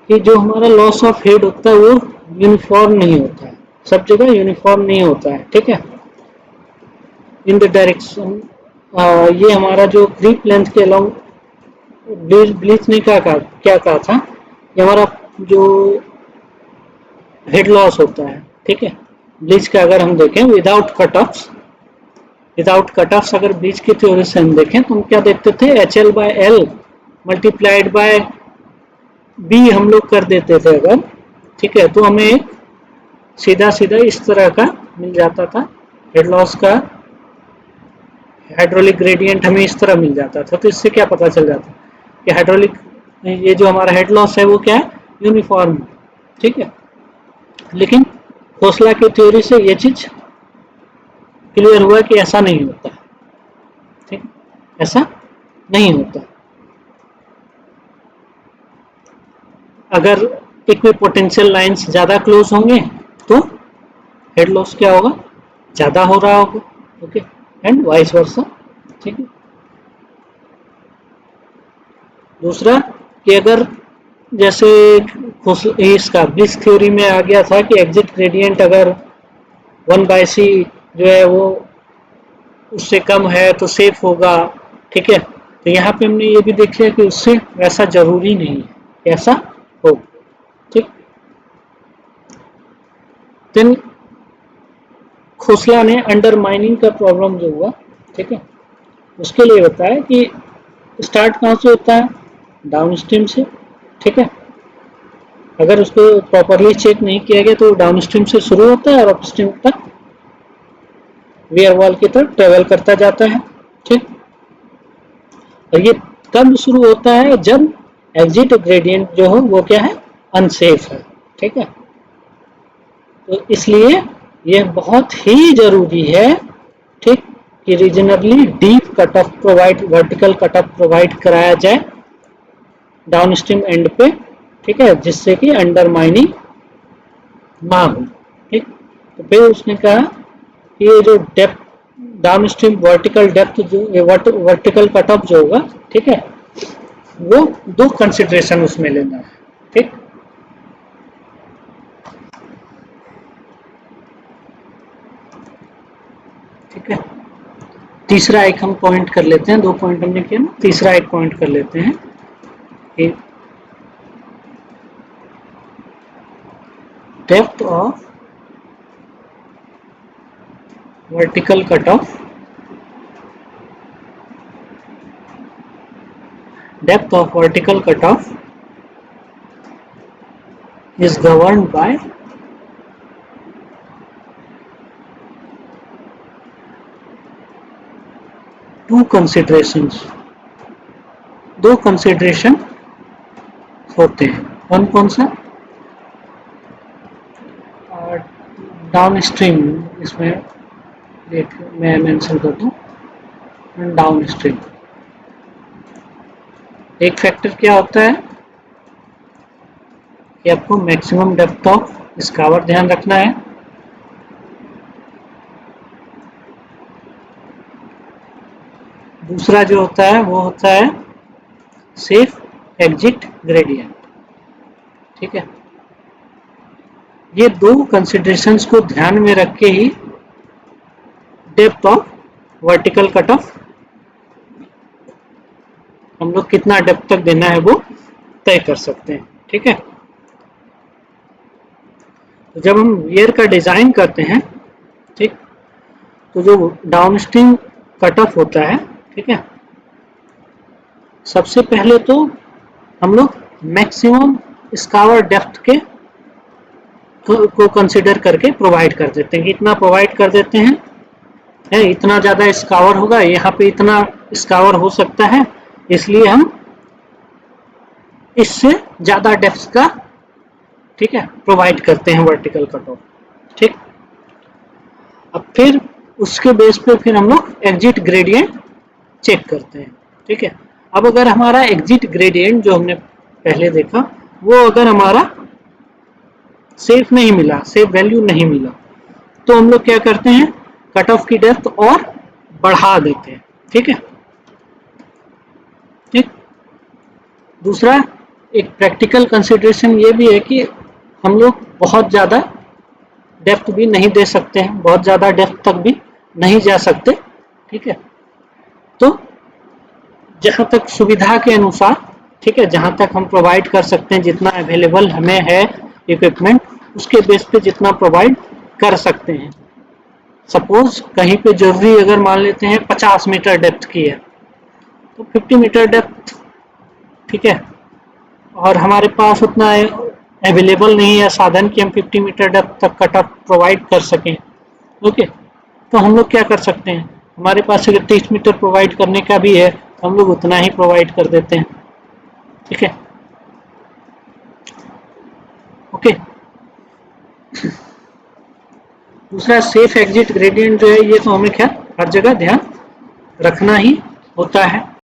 कि जो हमारा लॉस ऑफ हेड होता है वो यूनिफॉर्म नहीं होता है, सब जगह यूनिफॉर्म नहीं होता है, ठीक है। इन द डायरेक्शन, ये हमारा जो क्रीप लेंथ के अलाउ ब्लीच ने क्या कहा था, ये हमारा जो हेड लॉस होता है, ठीक है, ब्लीच का अगर हम देखें विदाउट कट ऑफ्स अगर ब्लीच की थ्योरी से हम देखें तो हम क्या देखते थे, HL/L मल्टीप्लाइड बाय B हम लोग कर देते थे अगर, ठीक है, तो हमें एक सीधा इस तरह का मिल जाता था हेड लॉस का हाइड्रोलिक ग्रेडियंट, हमें इस तरह मिल जाता था। तो इससे क्या पता चल जाता कि हाइड्रोलिक ये जो हमारा हेड लॉस है वो क्या है, यूनिफॉर्म, ठीक है। लेकिन खोसला की थ्योरी से ये चीज क्लियर हुआ कि ऐसा नहीं होता, ठीक, ऐसा नहीं होता। अगर इक्विपोटेंशियल लाइंस ज्यादा क्लोज होंगे तो हेड लॉस क्या होगा, ज्यादा हो रहा होगा, ओके, एंड वाइस वर्सा, ठीक है। दूसरा कि अगर जैसे इसका ब्लिस थ्योरी में आ गया था कि एग्जिट ग्रेडियंट अगर 1/c जो है वो उससे कम है तो सेफ होगा, ठीक है। तो यहाँ पे हमने ये भी देख लिया कि उससे वैसा जरूरी नहीं है ऐसा हो, ठीक। देन खोसला ने अंडरमाइनिंग का प्रॉब्लम जो हुआ, ठीक है, उसके लिए बताया कि स्टार्ट कहाँ से होता है, डाउन स्ट्रीम से, ठीक है। अगर उसको प्रॉपरली चेक नहीं किया गया तो डाउन स्ट्रीम से शुरू होता है और अप स्ट्रीम तक वेयर वॉल की तरफ ट्रेवल करता जाता है, ठीक। और ये तब शुरू होता है जब एग्जिट ग्रेडियंट जो हो वो क्या है, अनसेफ है, ठीक है। तो इसलिए यह बहुत ही जरूरी है, ठीक, कि regionally deep cut off provide, vertical cut off provide कराया जाए डाउन स्ट्रीम एंड पे, ठीक है, जिससे कि अंडरमाइनिंग ना हो, ठीक। तो फिर उसने कहा कि ये जो depth down stream vertical depth जो वर्टिकल कट ऑफ जो होगा, ठीक है, वो दो कंसिडरेशन उसमें लेना है, ठीक। ठीक है, तीसरा एक हम पॉइंट कर लेते हैं, 2 पॉइंट हमने किया ना, तीसरा एक पॉइंट कर लेते हैं कि depth of vertical cut of, depth of vertical cutoff is governed by two considerations, दो कंसिडरेशन होते हैं, कौन कौन सा, डाउन स्ट्रीम, इसमें एक मैं मेंशन कर दूं, डाउन स्ट्रीम एक फैक्टर क्या होता है कि आपको मैक्सिमम डेप्थ ऑफ स्कावर ध्यान रखना है, दूसरा जो होता है वो होता है सेफ एग्जिट ग्रेडियंट, ठीक है। ये दो कंसिडरेशंस को ध्यान में रख के ही depth of vertical cut off हम लोग कितना डेप्थ तक देना है वो तय कर सकते हैं, ठीक है। तो जब हम वियर का डिजाइन करते हैं, ठीक, तो जो डाउनस्ट्रीम कट ऑफ होता है, ठीक है, सबसे पहले तो हम लोग मैक्सिमम स्कावर डेप्थ के को कंसिडर करके प्रोवाइड कर देते हैं, कितना प्रोवाइड कर देते हैं, है, इतना ज़्यादा स्कावर होगा, यहाँ पे इतना स्कावर हो सकता है, इसलिए हम इससे ज़्यादा डेप्थ का, ठीक है, प्रोवाइड करते हैं वर्टिकल कट ऑफ। ठीक, अब फिर उसके बेस पे फिर हम लोग एग्जिट ग्रेडियंट चेक करते हैं। ठीक है, अब अगर हमारा एग्जिट ग्रेडियंट जो हमने पहले देखा वो अगर हमारा सेफ नहीं मिला, सेफ वैल्यू नहीं मिला, तो हम लोग क्या करते हैं, कट ऑफ की डेप्थ और बढ़ा देते हैं। ठीक है, ठीक। दूसरा एक प्रैक्टिकल कंसिडरेशन ये भी है कि हम लोग बहुत ज़्यादा डेप्थ भी नहीं दे सकते हैं, बहुत ज़्यादा डेप्थ तक भी नहीं जा सकते। ठीक है, तो जहाँ तक सुविधा के अनुसार, ठीक है, जहाँ तक हम प्रोवाइड कर सकते हैं, जितना अवेलेबल हमें है इक्विपमेंट, उसके बेस पे जितना प्रोवाइड कर सकते हैं। सपोज कहीं पे जरूरी अगर मान लेते हैं 50 मीटर डेप्थ की है, तो 50 मीटर डेप्थ, ठीक है, और हमारे पास उतना अवेलेबल नहीं है साधन कि हम 50 मीटर डेप्थ तक कट ऑफ प्रोवाइड कर सकें। ओके, तो हम लोग क्या कर सकते हैं, हमारे पास अगर 30 मीटर प्रोवाइड करने का भी है तो हम लोग उतना ही प्रोवाइड कर देते हैं। ठीक है, ओके। दूसरा सेफ एग्जिट ग्रेडियंट जो है, ये तो हमें खैर हर जगह ध्यान रखना ही होता है।